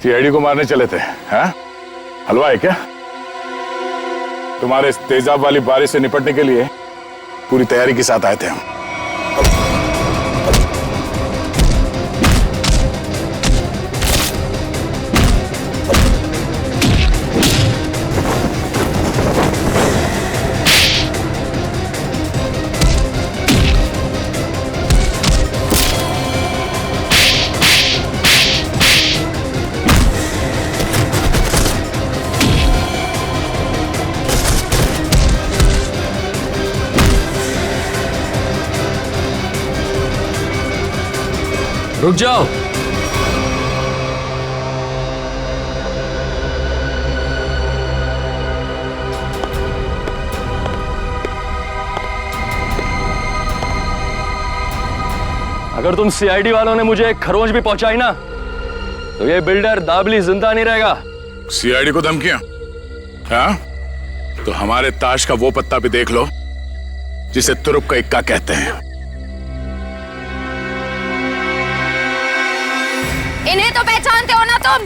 सीआईडी को मारने चले थे, हाँ? हलवा है क्या? तुम्हारे इस तेजाब वाली बारिश से निपटने के लिए पूरी तैयारी के साथ आए थे हम। रुक जाओ। अगर तुम सीआईडी वालों ने मुझे एक खरोंच भी पहुंचाई ना, तो ये बिल्डर दाबली जिंदा नहीं रहेगा। सीआईडी को धमकियां? हाँ? तो हमारे ताश का वो पत्ता भी देख लो जिसे तुरुप का इक्का कहते हैं। इन्हें तो पहचानते हो ना तुम?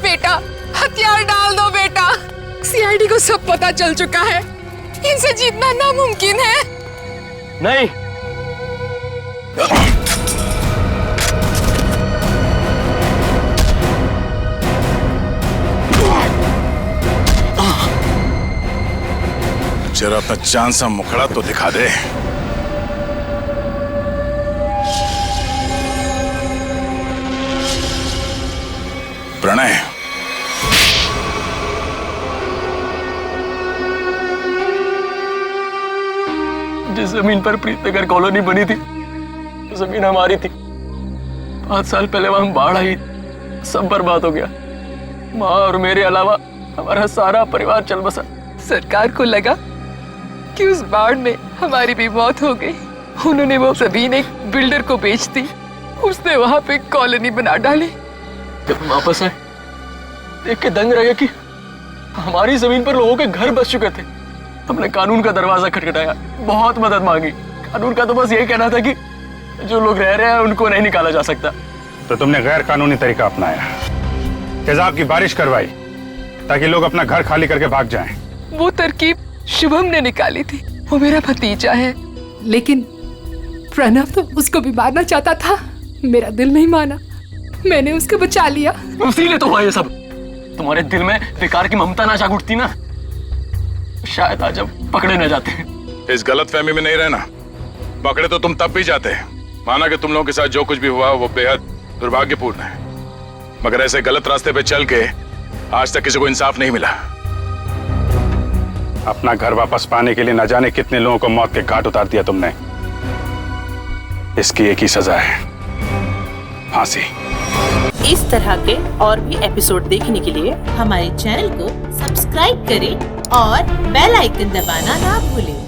बेटा, हथियार डाल दो बेटा। सीआईडी को सब पता चल चुका है। इनसे जीतना नामुमकिन है। नहीं। जरा अपना चांद सा मुखड़ा तो दिखा दे। प्रणय, जिस जमीन पर प्रीतनगर कॉलोनी बनी थी, जमीन हमारी थी। 5 साल पहले वहां बाढ़ आई, सब बर्बाद हो गया। माँ और मेरे अलावा हमारा सारा परिवार चल बसा। सरकार को लगा कि उस बाढ़ में हमारी भी मौत हो गई। उन्होंने वो जमीन एक बिल्डर को बेच दी, उसने वहां पे कॉलोनी बना डाली। जब हम वापस आए, देख के दंग रह गया कि हमारी जमीन पर लोगों के घर बस चुके थे। हमने कानून का दरवाजा खटखटाया, बहुत मदद मांगी। कानून का तो बस यही कहना था कि जो लोग रह रहे हैं उनको नहीं निकाला जा सकता। तो तुमने गैर कानूनी तरीका अपनाया, तेजाब की बारिश करवाई ताकि लोग अपना घर खाली करके भाग जाएं। वो तरकीब शुभम ने निकाली थी, वो मेरा भतीजा है। लेकिन प्रणव तो उसको भी मारना चाहता था, मेरा दिल नहीं माना, मैंने उसको बचा लिया। इसीलिए तो हुआ ये सब। तुम्हारे दिल में बेकार की ममता ना जाग उठती ना, शायद आज हम पकड़े न जाते। इस गलत फहमी में नहीं रहना, पकड़े तो तुम तब भी जाते। माना कि तुम लोगों के साथ जो कुछ भी हुआ वो बेहद दुर्भाग्यपूर्ण है, मगर ऐसे गलत रास्ते पे चल के आज तक किसी को इंसाफ नहीं मिला। अपना घर वापस पाने के लिए न जाने कितने लोगों को मौत के घाट उतार दिया तुमने। इसकी एक ही सजा है, फांसी। इस तरह के और भी एपिसोड देखने के लिए हमारे चैनल को सब्सक्राइब करें और बेल आइकन दबाना ना भूलें।